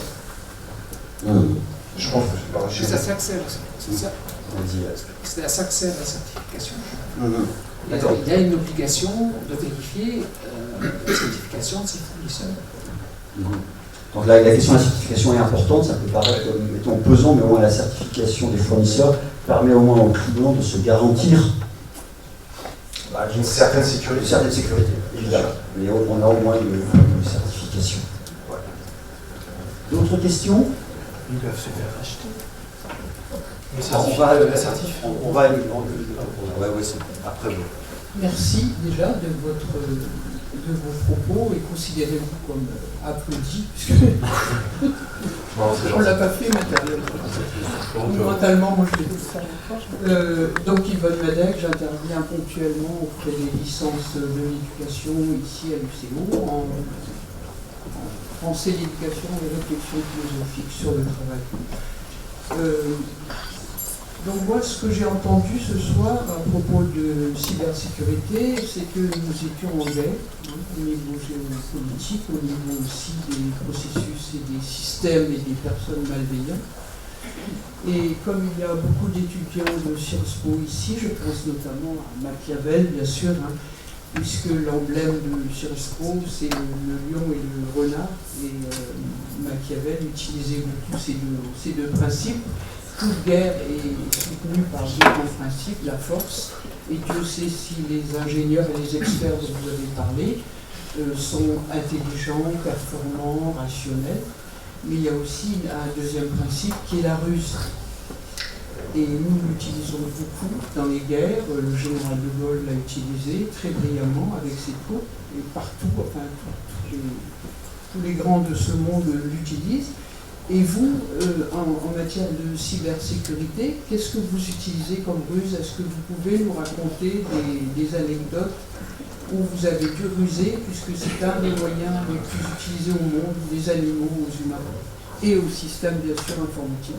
[SPEAKER 9] Je pense que c'est pas chez
[SPEAKER 7] ça s'accélère, c'est ça. Ça s'accélère la certification. Il y a une obligation de vérifier la certification de ces fournisseurs.
[SPEAKER 6] Donc la question de la certification est importante, ça peut paraître, mettons, pesant, mais au moins la certification des fournisseurs permet au moins aux clients de se garantir
[SPEAKER 9] une certaine sécurité.
[SPEAKER 6] Une certaine sécurité, évidemment. Mais on a au moins une certification. Voilà. D'autres questions?
[SPEAKER 11] Ils doivent se faire acheter.
[SPEAKER 6] On va après vous.
[SPEAKER 7] Merci déjà de vos propos et considérez-vous comme applaudi, puisque on ne l'a pas fait matériellement. Mentalement, moi je l'ai fait. Donc Yvonne Madec, j'interviens ponctuellement auprès des licences de l'éducation ici à l'UCO en français d'éducation et réflexion philosophique sur le travail. Donc moi, ce que j'ai entendu ce soir à propos de cybersécurité, c'est que nous étions en guerre, au niveau géopolitique, au niveau aussi des processus et des systèmes et des personnes malveillantes. Et comme il y a beaucoup d'étudiants de Sciences Po ici, je pense notamment à Machiavel, bien sûr, puisque l'emblème de Sciences Po, c'est le lion et le renard, et Machiavel utilisait beaucoup ces deux principes. Toute guerre est soutenue par deux grands principes, la force, et Dieu sait si les ingénieurs et les experts dont vous avez parlé sont intelligents, performants, rationnels, mais il y a aussi un deuxième principe qui est la ruse. Et nous l'utilisons beaucoup dans les guerres, le général de Gaulle l'a utilisé très brillamment avec ses troupes, et partout, enfin tous les grands de ce monde l'utilisent. Et vous, en matière de cybersécurité, qu'est-ce que vous utilisez comme ruse? Est-ce que vous pouvez nous raconter des anecdotes où vous avez dû ruser, puisque c'est un des moyens les plus utilisés au monde, des animaux aux humains, et au système bien sûr informatique?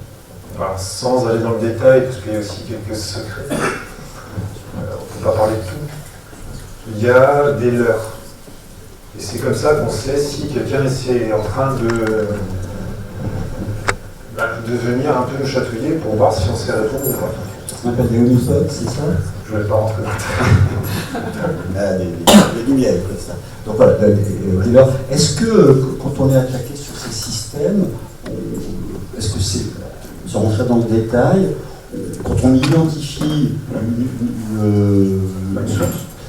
[SPEAKER 9] Alors, sans aller dans le détail, parce qu'il y a aussi quelques secrets, on ne peut pas parler de tout. Il y a des leurres. Et c'est comme ça qu'on sait si quelqu'un est en train de venir un peu nous chatouiller pour voir si on sait répondre ou pas.
[SPEAKER 6] On appelle des honeypots, c'est ça?
[SPEAKER 9] Je ne vais pas rentrer dans
[SPEAKER 6] des lumières, comme ça. Donc voilà, dès lors, est-ce que, quand on est attaqué sur ces systèmes, est-ce que c'est, sans rentrer dans le détail, quand on identifie une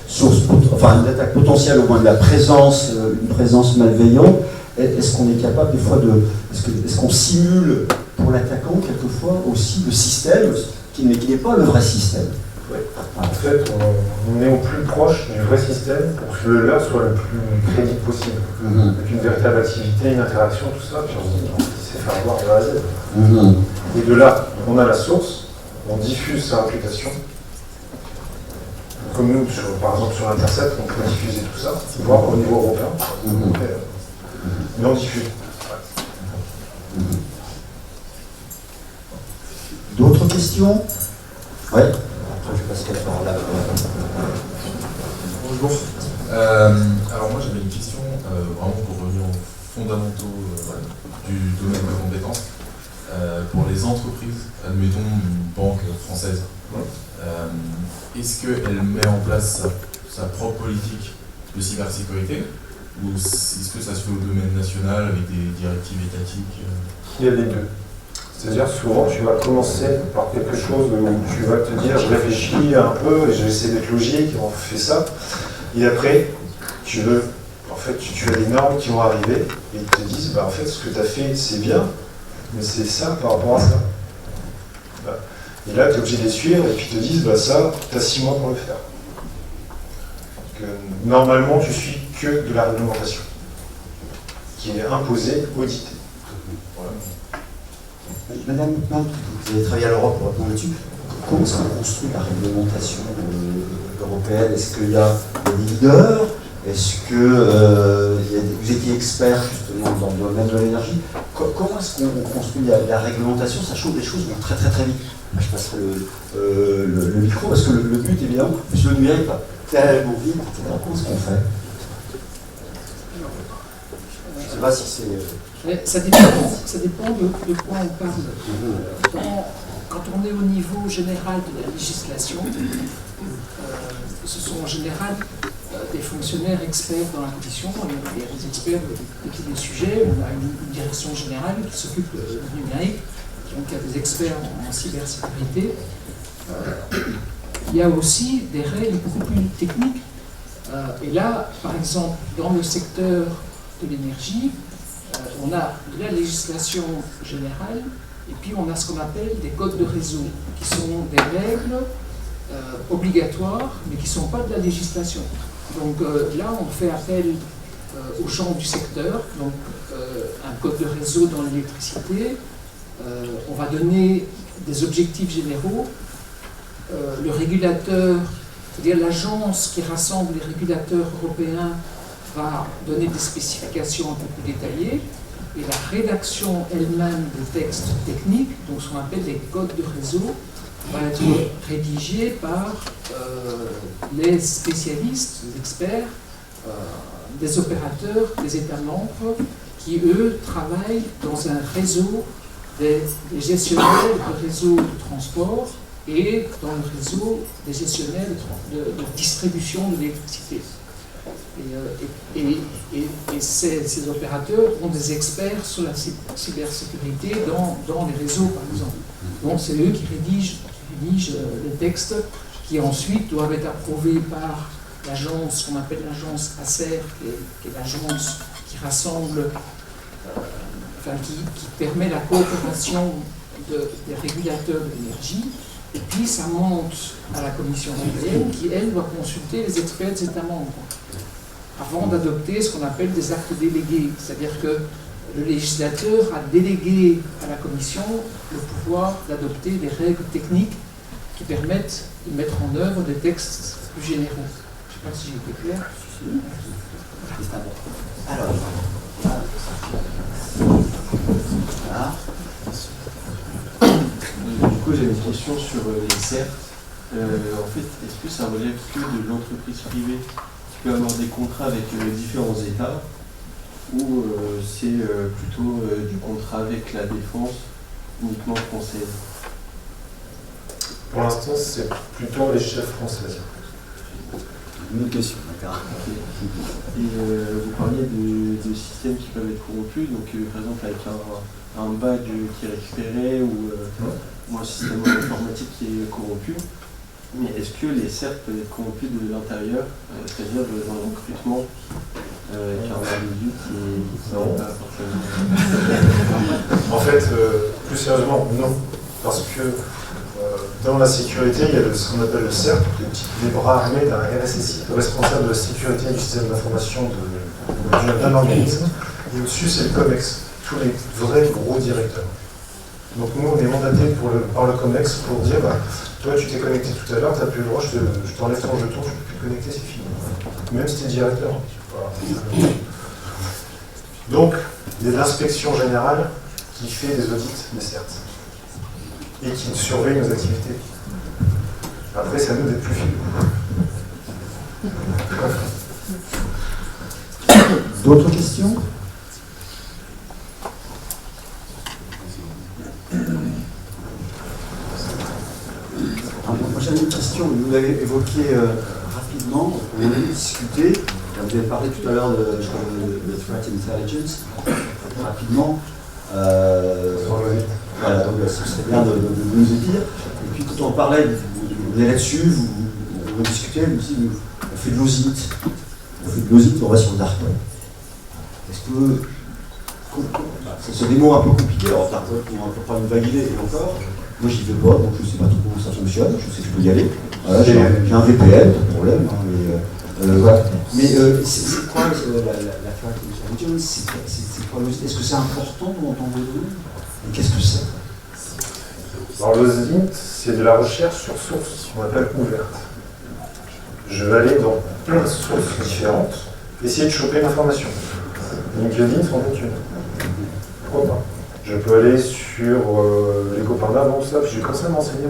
[SPEAKER 6] source, enfin une attaque potentielle, au moins de la présence, une présence malveillante, est-ce qu'on est capable des fois de... Est-ce qu'on simule pour l'attaquant quelquefois aussi le système qui n'est pas le vrai système?
[SPEAKER 9] Oui. En fait, on est au plus proche du vrai système pour que le leurre soit le plus crédible possible. Avec une véritable activité, une interaction, tout ça, puis on se dit, il sait faire avoir de A à Z. Et de là, on a la source, on diffuse sa réputation. Comme nous, par exemple sur Intercept, on peut diffuser tout ça, voire au niveau européen. mais on diffuse.
[SPEAKER 6] D'autres questions? Ouais. Après, je passe la parole là.
[SPEAKER 12] Bonjour. Alors moi j'avais une question vraiment pour revenir aux fondamentaux du domaine de compétences. Pour les entreprises, admettons une banque française, est-ce qu'elle met en place sa propre politique de cybersécurité ou est-ce que ça se fait au domaine national avec des directives étatiques?
[SPEAKER 9] Il y a les deux. C'est-à-dire souvent tu vas commencer par quelque chose où tu vas te dire je réfléchis un peu et je vais essayer d'être logique, on fait ça. Et après, tu as des normes qui vont arriver et ils te disent en fait ce que tu as fait c'est bien, mais c'est ça par rapport à ça. Et là tu es obligé de les suivre et puis ils te disent ça, tu as 6 mois pour le faire. Donc, normalement tu suis que de la réglementation qui est imposée, auditée. Voilà.
[SPEAKER 6] Madame, vous avez travaillé à l'Europe pour répondre là-dessus. Comment est-ce qu'on construit la réglementation européenne? Est-ce qu'il y a des leaders? Est-ce que vous étiez expert justement dans le domaine de l'énergie? Comment est-ce qu'on construit la réglementation, sachant que les choses vont très très très vite? Je passerai le micro parce que le but évidemment, monsieur le numérique va tellement vite, etc. Comment est-ce qu'on fait? Je ne sais pas si c'est...
[SPEAKER 7] Ça dépend de quoi on parle. Quand on est au niveau général de la législation, ce sont en général des fonctionnaires experts dans la commission, et des experts de tous les sujets. On a une direction générale qui s'occupe du numérique, donc il y a des experts en cybersécurité. Il y a aussi des règles beaucoup plus techniques. Et là, par exemple, dans le secteur de l'énergie, on a de la législation générale et puis on a ce qu'on appelle des codes de réseau, qui sont des règles obligatoires, mais qui ne sont pas de la législation. Donc là, on fait appel au champ du secteur, donc un code de réseau dans l'électricité. On va donner des objectifs généraux. Le régulateur, c'est-à-dire l'agence qui rassemble les régulateurs européens, va donner des spécifications un peu plus détaillées. Et la rédaction elle-même des textes techniques, donc ce qu'on appelle des codes de réseau, va être rédigée par les spécialistes, les experts, des opérateurs, des États membres, qui eux travaillent dans un réseau des gestionnaires de réseaux de transport et dans le réseau des gestionnaires de distribution de l'électricité. Et ces opérateurs ont des experts sur la cybersécurité dans les réseaux, par exemple. Donc c'est eux qui rédigent les textes qui ensuite doivent être approuvés par l'agence, qu'on appelle l'agence ACER, qui est l'agence qui rassemble, qui permet la coopération des régulateurs de l'énergie. Et puis ça monte à la Commission européenne qui, elle, doit consulter les experts des États membres avant d'adopter ce qu'on appelle des actes délégués. C'est-à-dire que le législateur a délégué à la Commission le pouvoir d'adopter des règles techniques qui permettent de mettre en œuvre des textes plus généraux. Je ne sais pas si j'ai été clair.
[SPEAKER 6] Alors, voilà.
[SPEAKER 13] Du coup, j'avais une question sur les CERT. En fait, est-ce que ça relève que de l'entreprise privée qui peut avoir des contrats avec différents États ou c'est plutôt du contrat avec la défense uniquement française?
[SPEAKER 9] Pour l'instant, c'est plutôt les chefs françaises.
[SPEAKER 6] Une autre question, d'accord.
[SPEAKER 13] Okay. Et vous parliez de systèmes qui peuvent être corrompus, donc par exemple avec un badge qui est récupéré ou un système informatique qui est corrompu. Mais est-ce que les CERT peuvent être corrompus de l'intérieur, c'est-à-dire dans le recrutement, car on a des lieux qui n'est pas forcément...
[SPEAKER 9] En fait, plus sérieusement, non. Parce que dans la sécurité, il y a ce qu'on appelle le CERT, les bras armés d'un RSSI, le responsable de la sécurité du système d'information d'un organisme. Et au-dessus, c'est le COMEX, tous les vrais gros directeurs. Donc nous, on est mandatés par le COMEX pour dire, toi tu t'es connecté tout à l'heure, tu n'as plus le droit, je t'enlève ton jeton, tu ne peux plus te connecter, c'est fini. Même si tu es directeur. Voilà. Donc, il y a l'inspection générale qui fait des audits, mais certes, et qui surveille nos activités. Après, c'est à nous d'être plus fidèles.
[SPEAKER 6] D'autres questions? Moi j'avais une question, vous l'avez évoqué rapidement, on a discuté, vous avez parlé tout à l'heure de threat intelligence, rapidement. Voilà, donc ce serait bien de nous dire. Et puis quand on parlait, vous est là-dessus, vous discutez, vous dites, on fait de l'audit. On fait de l'audit, on va sur le dark web. Est-ce que... C'est des mots un peu compliqués, alors dark web, on peut prendre une vague idée, et encore, moi j'y vais pas, donc je ne sais pas trop comment ça fonctionne, je sais que je peux y aller. Voilà, j'ai un VPN, pas de problème, hein, mais voilà. Mais c'est quoi la threat intelligence? C'est quoi l'audit? Est-ce que c'est important dans vos données? Et qu'est-ce que c'est?
[SPEAKER 9] Alors l'audit, c'est de la recherche sur sources qu'on appelle ouvertes. Je vais aller dans plein de sources différentes, essayer de choper l'information. LinkedIn, c'en est une. Pourquoi pas? Je peux aller sur les copains d'avant, ça, puis je vais commencer à m'enseigner,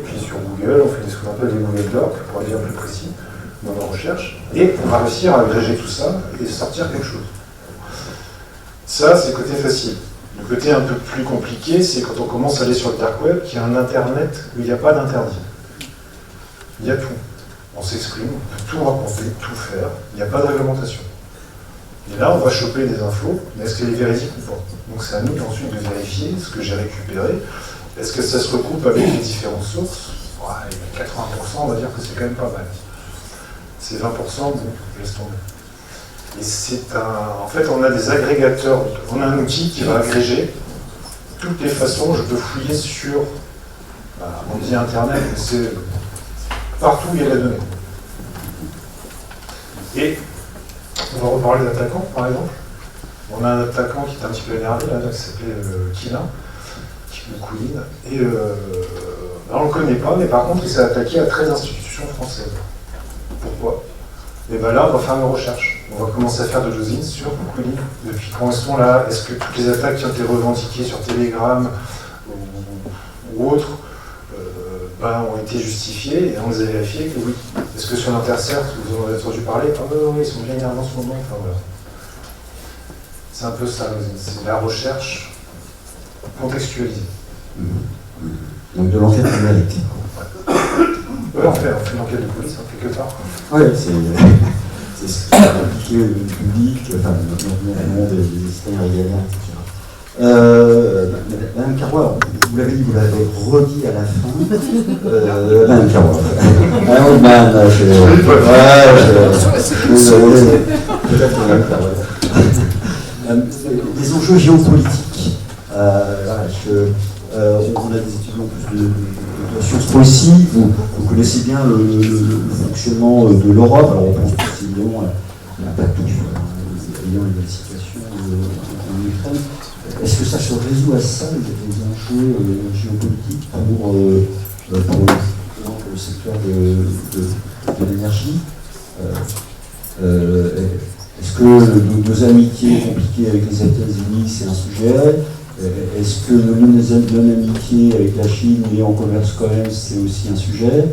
[SPEAKER 9] puis sur Google, on fait ce qu'on appelle des Google Docs, pour être bien plus précis, dans nos recherches, et on va réussir à agréger tout ça et sortir quelque chose. Ça, c'est le côté facile. Le côté un peu plus compliqué, c'est quand on commence à aller sur le dark web, qu'il y a un internet où il n'y a pas d'interdit. Il y a tout. On s'exprime, on peut tout raconter, tout faire, il n'y a pas de réglementation. Et là, on va choper des infos, mais est-ce qu'elle est véridique ou pas? Donc c'est à nous ensuite de vérifier ce que j'ai récupéré. Est-ce que ça se recoupe avec les différentes sources? Ouais, 80%, on va dire que c'est quand même pas mal. C'est 20%, bon, laisse tomber. Et c'est en fait, on a des agrégateurs, on a un outil qui va agréger toutes les façons. Je peux fouiller sur, on dit Internet, mais c'est partout où il y a de la donnée. Et on va reparler d'attaquants, par exemple. On a un attaquant qui est un petit peu énervé, là, qui s'appelait Kina, Queen. Et on ne le connaît pas, mais par contre, il s'est attaqué à 13 institutions françaises. Pourquoi? Et bien là, on va faire une recherche. On va commencer à faire de l'usine sur Queen. Depuis quand ils sont là? Est-ce que toutes les attaques qui ont été revendiquées sur Telegram ou autres ont été justifiées, et on les a vérifiées que oui. Est-ce que sur l'Intercept, vous en avez entendu parler? Ah oui, ils sont bien énervés en ce moment. Enfin, voilà. C'est un peu ça, c'est la recherche contextualisée.
[SPEAKER 6] Donc de l'enquête numérique.
[SPEAKER 9] Oui, on fait l'enquête de police, quelque part.
[SPEAKER 6] Oui, c'est ce qui est appliqué au public, enfin, normalement des citoyens régaliens, etc. Madame Carrois, vous l'avez dit, vous l'avez redit à la fin. Madame Carrois. Ah oui, madame, peut-être Madame Carrois. Des enjeux géopolitiques. On a des étudiants plus de Sciences Po ici, vous connaissez bien le fonctionnement de l'Europe, alors on pense tous évidemment à l'impact ayant une situation en Ukraine. Est-ce que ça se résout à ça, les enjeux géopolitiques pour le secteur de l'énergie? Est-ce que nos amitiés compliquées avec les États-Unis, c'est un sujet? Est-ce que nos non-amitiés avec la Chine et en commerce quand même, c'est aussi un sujet?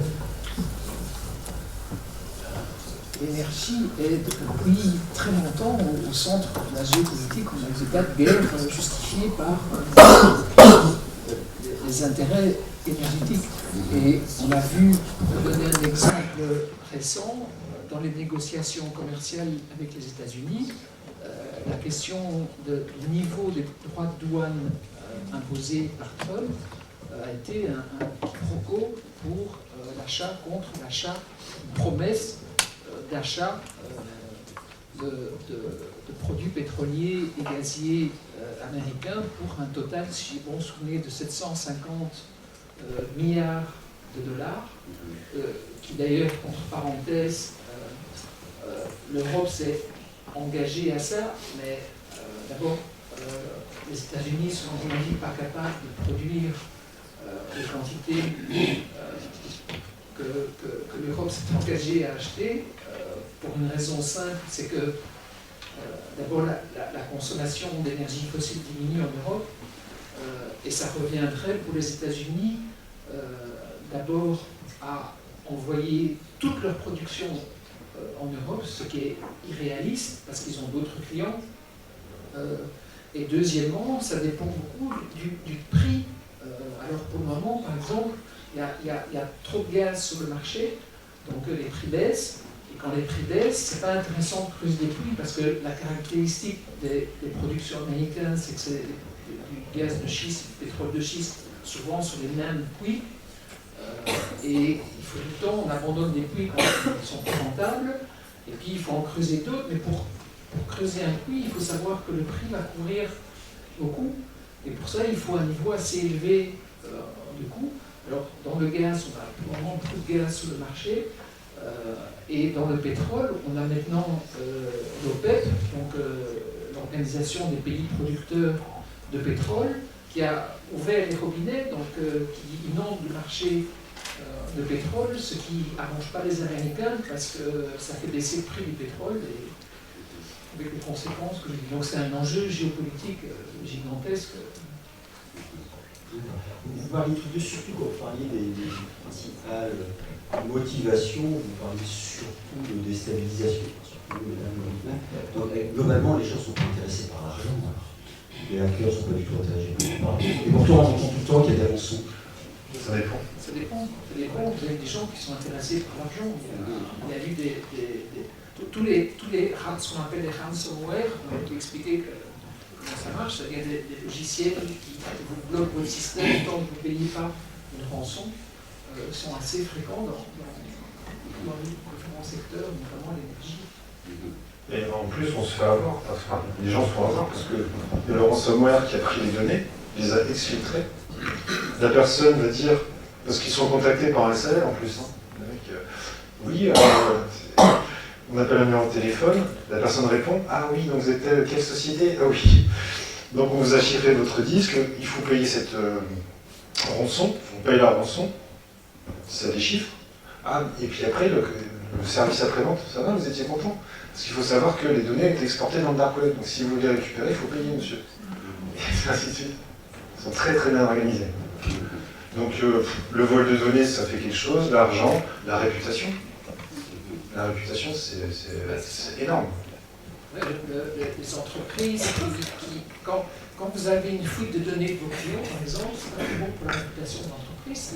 [SPEAKER 7] L'énergie est depuis très longtemps au centre de la géopolitique. On a des états de guerre justifiés par les intérêts énergétiques. Et on a vu, pour donner un exemple récent, dans les négociations commerciales avec les États-Unis, la question du niveau des droits de douane imposés par Trump a été un quiproquo pour l'achat contre l'achat, une promesse d'achat de produits pétroliers et gaziers américains pour un total, si j'ai bon souvenir, de 750 milliards de dollars, qui d'ailleurs, entre parenthèses, l'Europe s'est engagée à ça, mais d'abord, les États-Unis sont, j'imagine, pas capables de produire les quantités que l'Europe s'est engagée à acheter, pour une raison simple, c'est que d'abord la consommation d'énergie fossile diminue en Europe, et ça reviendrait pour les États-Unis d'abord à envoyer toute leur production en Europe, ce qui est irréaliste parce qu'ils ont d'autres clients. Et deuxièmement, ça dépend beaucoup du prix. Alors pour le moment, par exemple, il y a trop de gaz sur le marché, donc les prix baissent. Et quand les prix baissent, c'est pas intéressant de creuser des puits parce que la caractéristique des productions américaines, c'est que c'est du gaz de schiste, du pétrole de schiste, souvent sur les mêmes puits. Et il faut du temps, on abandonne des puits quand ils sont plus rentables, et puis il faut en creuser d'autres, mais pour creuser un puits, il faut savoir que le prix va couvrir nos coûts, et pour ça il faut un niveau assez élevé de coûts. Alors dans le gaz, on a pour le moment beaucoup de gaz sur le marché, et dans le pétrole, on a maintenant l'OPEP, donc l'Organisation des pays producteurs de pétrole, qui a ouvert les robinets, donc qui inonde le marché de pétrole, ce qui n'arrange pas les Américains parce que ça fait baisser le prix du pétrole et avec les conséquences que donc c'est un enjeu géopolitique gigantesque.
[SPEAKER 6] Vous parliez tous deux, surtout quand vous parliez des principales motivations, vous parliez surtout de déstabilisation. Donc globalement, les gens ne sont pas intéressés par l'argent. Les hackers ne sont pas du tout intéressés par l'argent. Et pourtant, on entend tout le temps qu'il y a des rançons.
[SPEAKER 9] Ça dépend.
[SPEAKER 7] Ça dépend. Vous avez des gens qui sont intéressés par l'argent. Il y a eu tous les ce qu'on appelle les ransomware, on a expliqué comment ça marche. Il y a des logiciels qui vous bloquent votre système tant que vous ne payez pas une rançon, sont assez fréquents dans les différents secteurs, notamment l'énergie.
[SPEAKER 9] Et en plus, on se fait avoir, enfin, les gens se font avoir parce que il y a le ransomware qui a pris les données, les a exfiltrées. La personne va dire, parce qu'ils sont contactés par un salaire en plus, hein, oui, on appelle un numéro de téléphone, la personne répond, ah oui, donc vous êtes quelle société? Ah oui. Donc on vous a chiffré votre disque, il faut payer cette rançon, on paye la rançon, ça déchiffre. Ah, et puis après, le service après-vente, ça va, vous étiez content? Parce qu'il faut savoir que les données ont été exportées dans le dark web, donc si vous voulez les récupérer, il faut payer, monsieur. Et ainsi de suite. Ils sont très très bien organisés. Donc le vol de données, ça fait quelque chose, l'argent, la réputation. La réputation, c'est énorme.
[SPEAKER 7] Ouais, les entreprises, quand vous avez une fuite de données de vos clients, par exemple, c'est pas bon pour la réputation de l'entreprise.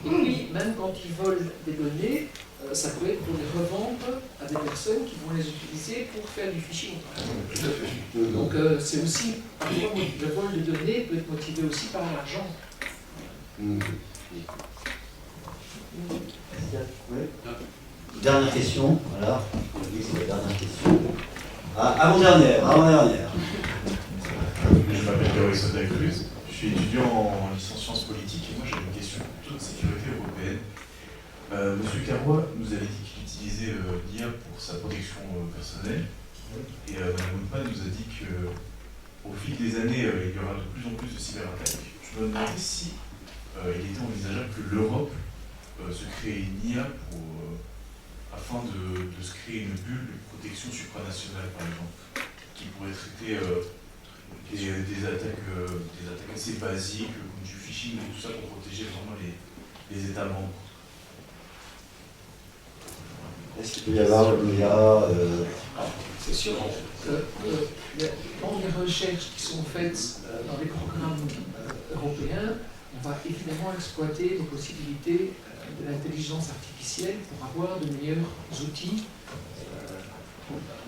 [SPEAKER 7] Et puis, même quand ils volent des données, ça peut être pour les revendre à des personnes qui vont les utiliser pour faire du phishing. Donc c'est aussi, parfois, le vol de données peut être motivé aussi par l'argent.
[SPEAKER 6] Dernière question, voilà. C'est la dernière question. Avant-dernière.
[SPEAKER 14] Je m'appelle Gabriel Sotacruz, je suis étudiant en licence sciences politiques et moi j'ai une question plutôt de sécurité européenne. Monsieur Carrois nous avait dit qu'il utilisait l'IA pour sa protection personnelle et Mme Goodman nous a dit qu'au fil des années il y aura de plus en plus de cyberattaques. Je me demandais si il était envisageable que l'Europe se crée une IA afin de se créer une bulle de protection supranationale par exemple, qui pourrait traiter des attaques assez basiques comme du phishing et tout ça pour protéger vraiment les États membres.
[SPEAKER 6] Est-ce qu'il peut y avoir une IA
[SPEAKER 7] C'est sûr que dans les recherches qui sont faites dans les programmes européens, on va évidemment exploiter les possibilités de l'intelligence artificielle pour avoir de meilleurs outils.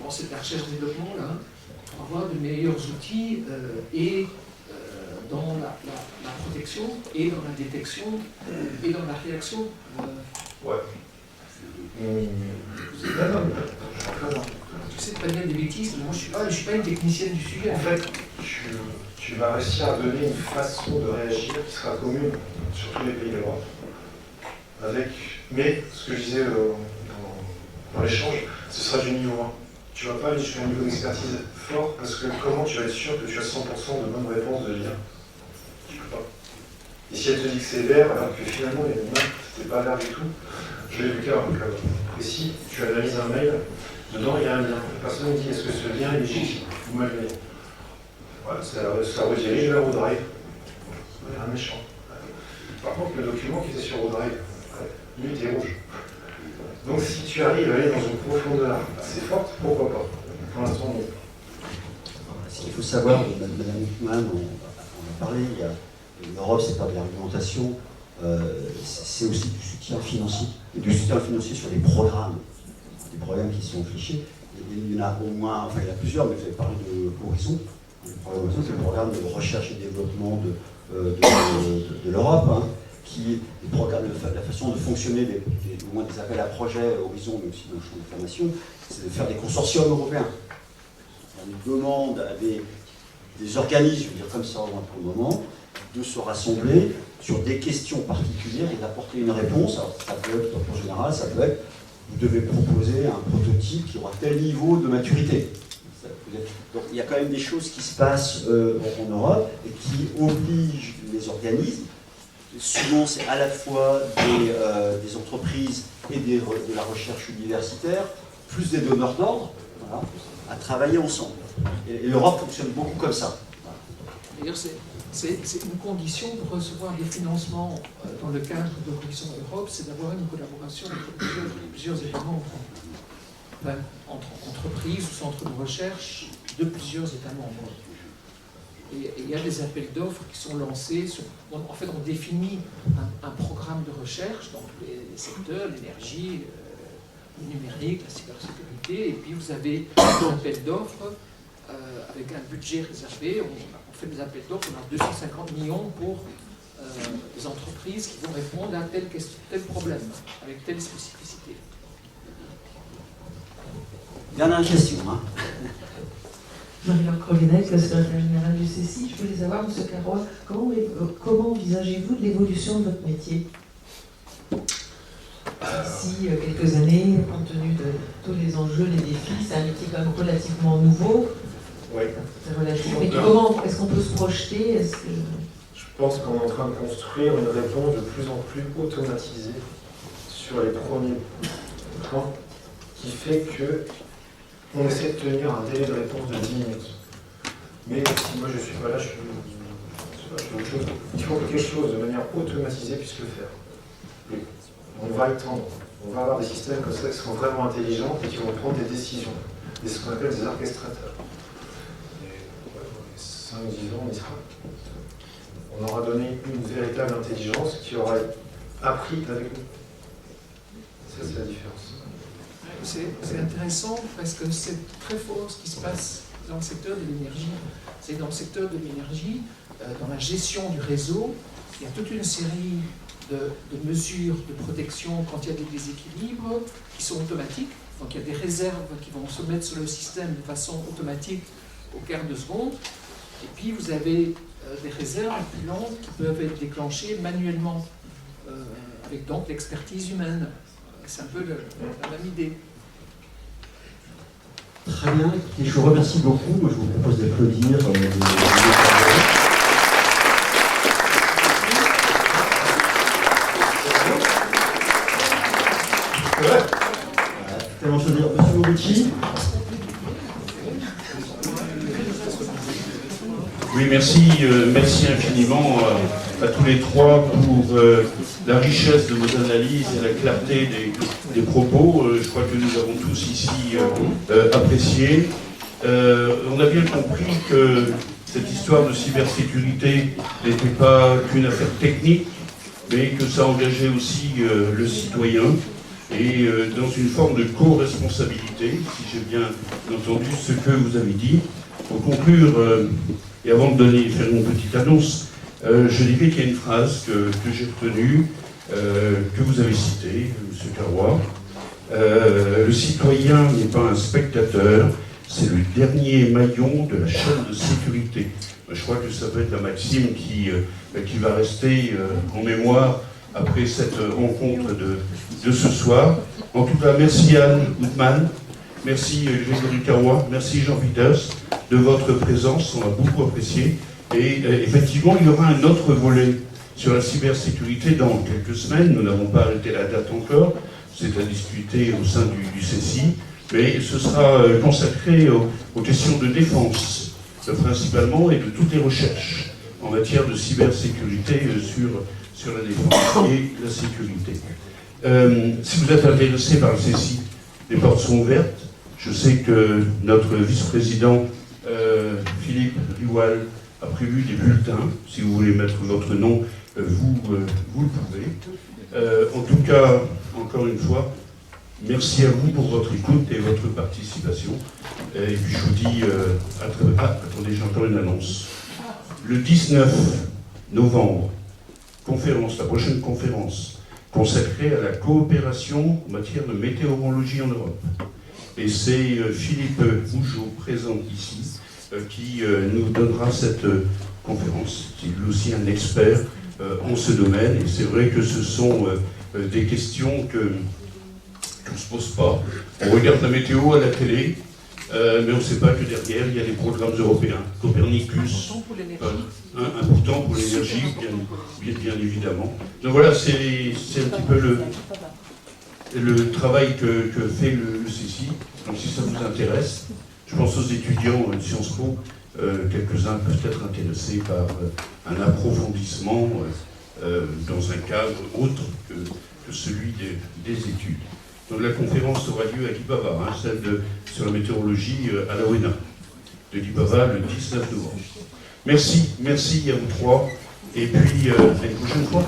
[SPEAKER 7] Bon, c'est de la recherche-développement là, pour avoir de meilleurs outils et dans la protection et dans la détection et dans la réaction.
[SPEAKER 9] Ouais.
[SPEAKER 7] Tu sais pas dire des bêtises, moi je suis pas une technicienne du sujet.
[SPEAKER 9] En fait, tu vas réussir à donner une façon de réagir qui sera commune sur tous les pays d'Europe. Mais ce que je disais dans l'échange, ce sera du niveau 1. Tu ne vas pas aller jusqu'à un niveau d'expertise fort parce que comment tu vas être sûr que tu as 100% de bonnes réponses de l'IA? Tu peux pas. Et si elle te dit que c'est vert alors que finalement il y a une main, c'était pas vert du tout, je l'ai vu qu'à un peu. Et si tu analyses un mail, Dedans, il y a un lien. Personne ne dit est-ce que ce lien est légitime ou malveillant. Voilà, ça redirige vers OneDrive. Un méchant. Par contre, le document qui était sur OneDrive, lui était rouge. Donc si tu arrives à aller dans une profondeur assez forte, pourquoi pas? Pour l'instant, non.
[SPEAKER 6] Ce qu'il faut savoir, Madame Huckman, on a parlé, l'Europe, c'est pas de l'argumentation, c'est aussi du soutien financier. Et du soutien financier sur des programmes qui sont fléchés. Il y en a au moins, enfin il y en a plusieurs, mais vous avez parlé de Horizon. Le programme Horizon, c'est le programme de recherche et développement de l'Europe, hein, qui programme la façon de fonctionner, au moins des appels à projets Horizon, mais aussi dans le champ de formation, c'est de faire des consortiums européens. On demande à des organismes, je veux dire comme ça pour le moment, de se rassembler sur des questions particulières et d'apporter une réponse. Alors, ça peut être, en général, ça peut être, vous devez proposer un prototype qui aura tel niveau de maturité. Donc il y a quand même des choses qui se passent en Europe et qui obligent les organismes. Souvent, c'est à la fois des entreprises et de la recherche universitaire, plus des donneurs d'ordre, voilà, à travailler ensemble. Et l'Europe fonctionne beaucoup comme ça.
[SPEAKER 7] D'ailleurs, c'est une condition pour recevoir des financements dans le cadre de l'Horizon Europe, c'est d'avoir une collaboration entre plusieurs États membres, enfin, entre entreprises ou centres de recherche de plusieurs États membres. Et il y a des appels d'offres qui sont lancés. En fait, on définit un programme de recherche dans tous les secteurs, l'énergie, le numérique, la cybersécurité, et puis vous avez un appel d'offres avec un budget réservé. On fait des appels d'offres, on a 250 millions pour des entreprises qui vont répondre à tel problème, avec telle spécificité.
[SPEAKER 6] Dernière question.
[SPEAKER 15] Marie-Laure Crevinec, la secrétaire générale du CECI. Je voulais savoir, M. Carrois, comment envisagez-vous l'évolution de votre métier d'ici quelques années, compte tenu de tous les enjeux, les défis? C'est un métier quand même relativement nouveau.
[SPEAKER 9] Oui.
[SPEAKER 15] C'est relatif. Mais comment est-ce qu'on peut se projeter?
[SPEAKER 9] Je pense qu'on est en train de construire une réponse de plus en plus automatisée sur les premiers points, qui fait que on essaie de tenir un délai de réponse de 10 minutes. Mais si moi je ne suis pas là, je fais autre chose. Il faut que quelque chose de manière automatisée puisse le faire. On va y tendre. On va avoir des systèmes comme ça qui seront vraiment intelligents et qui vont prendre des décisions. Et ce qu'on appelle des orchestrateurs. Et dans les 5-10 ans, on y sera. On aura donné une véritable intelligence qui aura appris avec nous. Ça, c'est la différence.
[SPEAKER 7] C'est intéressant parce que c'est très fort ce qui se passe dans le secteur de l'énergie. C'est dans le secteur de l'énergie, dans la gestion du réseau, il y a toute une série de mesures de protection quand il y a des déséquilibres qui sont automatiques. Donc il y a des réserves qui vont se mettre sur le système de façon automatique au quart de seconde. Et puis vous avez des réserves plus lentes qui peuvent être déclenchées manuellement, avec donc l'expertise humaine. C'est un peu la même idée.
[SPEAKER 6] Très bien, et je vous remercie beaucoup. Moi, je vous propose d'applaudir. Tellement je veux dire, Monsieur Morucci.
[SPEAKER 1] Oui, merci infiniment à tous les trois pour la richesse de vos analyses et la clarté des propos. Je crois que nous avons tous ici apprécié. On a bien compris que cette histoire de cybersécurité n'était pas qu'une affaire technique, mais que ça engageait aussi le citoyen et dans une forme de co-responsabilité, si j'ai bien entendu ce que vous avez dit. Pour conclure, et avant de faire une petite annonce, je dirais qu'il y a une phrase que j'ai retenue, que vous avez citée, M. Carrois. Le citoyen n'est pas un spectateur, c'est le dernier maillon de la chaîne de sécurité. Je crois que ça peut être la maxime qui va rester en mémoire après cette rencontre de ce soir. En tout cas, merci Anne Huckman, merci Grégory Carrois, merci Jean Peters de votre présence, on a beaucoup apprécié. Et effectivement, il y aura un autre volet sur la cybersécurité dans quelques semaines. Nous n'avons pas arrêté la date encore, c'est à discuter au sein du CECI. mais ce sera consacré aux questions de défense, principalement, et de toutes les recherches en matière de cybersécurité sur la défense et la sécurité. Si vous êtes intéressé par le CECI, les portes sont ouvertes. Je sais que notre vice-président Philippe Rioual a prévu des bulletins. Si vous voulez mettre votre nom, vous le pouvez. En tout cas, encore une fois, merci à vous pour votre écoute et votre participation. Et puis je vous dis, attendez, j'entends une annonce. Le 19 novembre, la prochaine conférence consacrée à la coopération en matière de météorologie en Europe. Et c'est Philippe Bougeot, présent ici, qui nous donnera cette conférence. C'est lui aussi un expert en ce domaine. Et c'est vrai que ce sont des questions qu'on ne se pose pas. On regarde la météo à la télé, mais on ne sait pas que derrière, il y a des programmes européens. Copernicus, important pour l'énergie, bien évidemment. Donc voilà, c'est un petit peu le travail que fait le CECI. Donc si ça vous intéresse, je pense aux étudiants de Sciences Po, quelques-uns peuvent être intéressés par un approfondissement dans un cadre autre que celui des études. Donc la conférence aura lieu à Lippava, celle sur la météorologie à la OENA, de Lippava le 19 novembre. Merci à vous trois, et puis à une prochaine fois.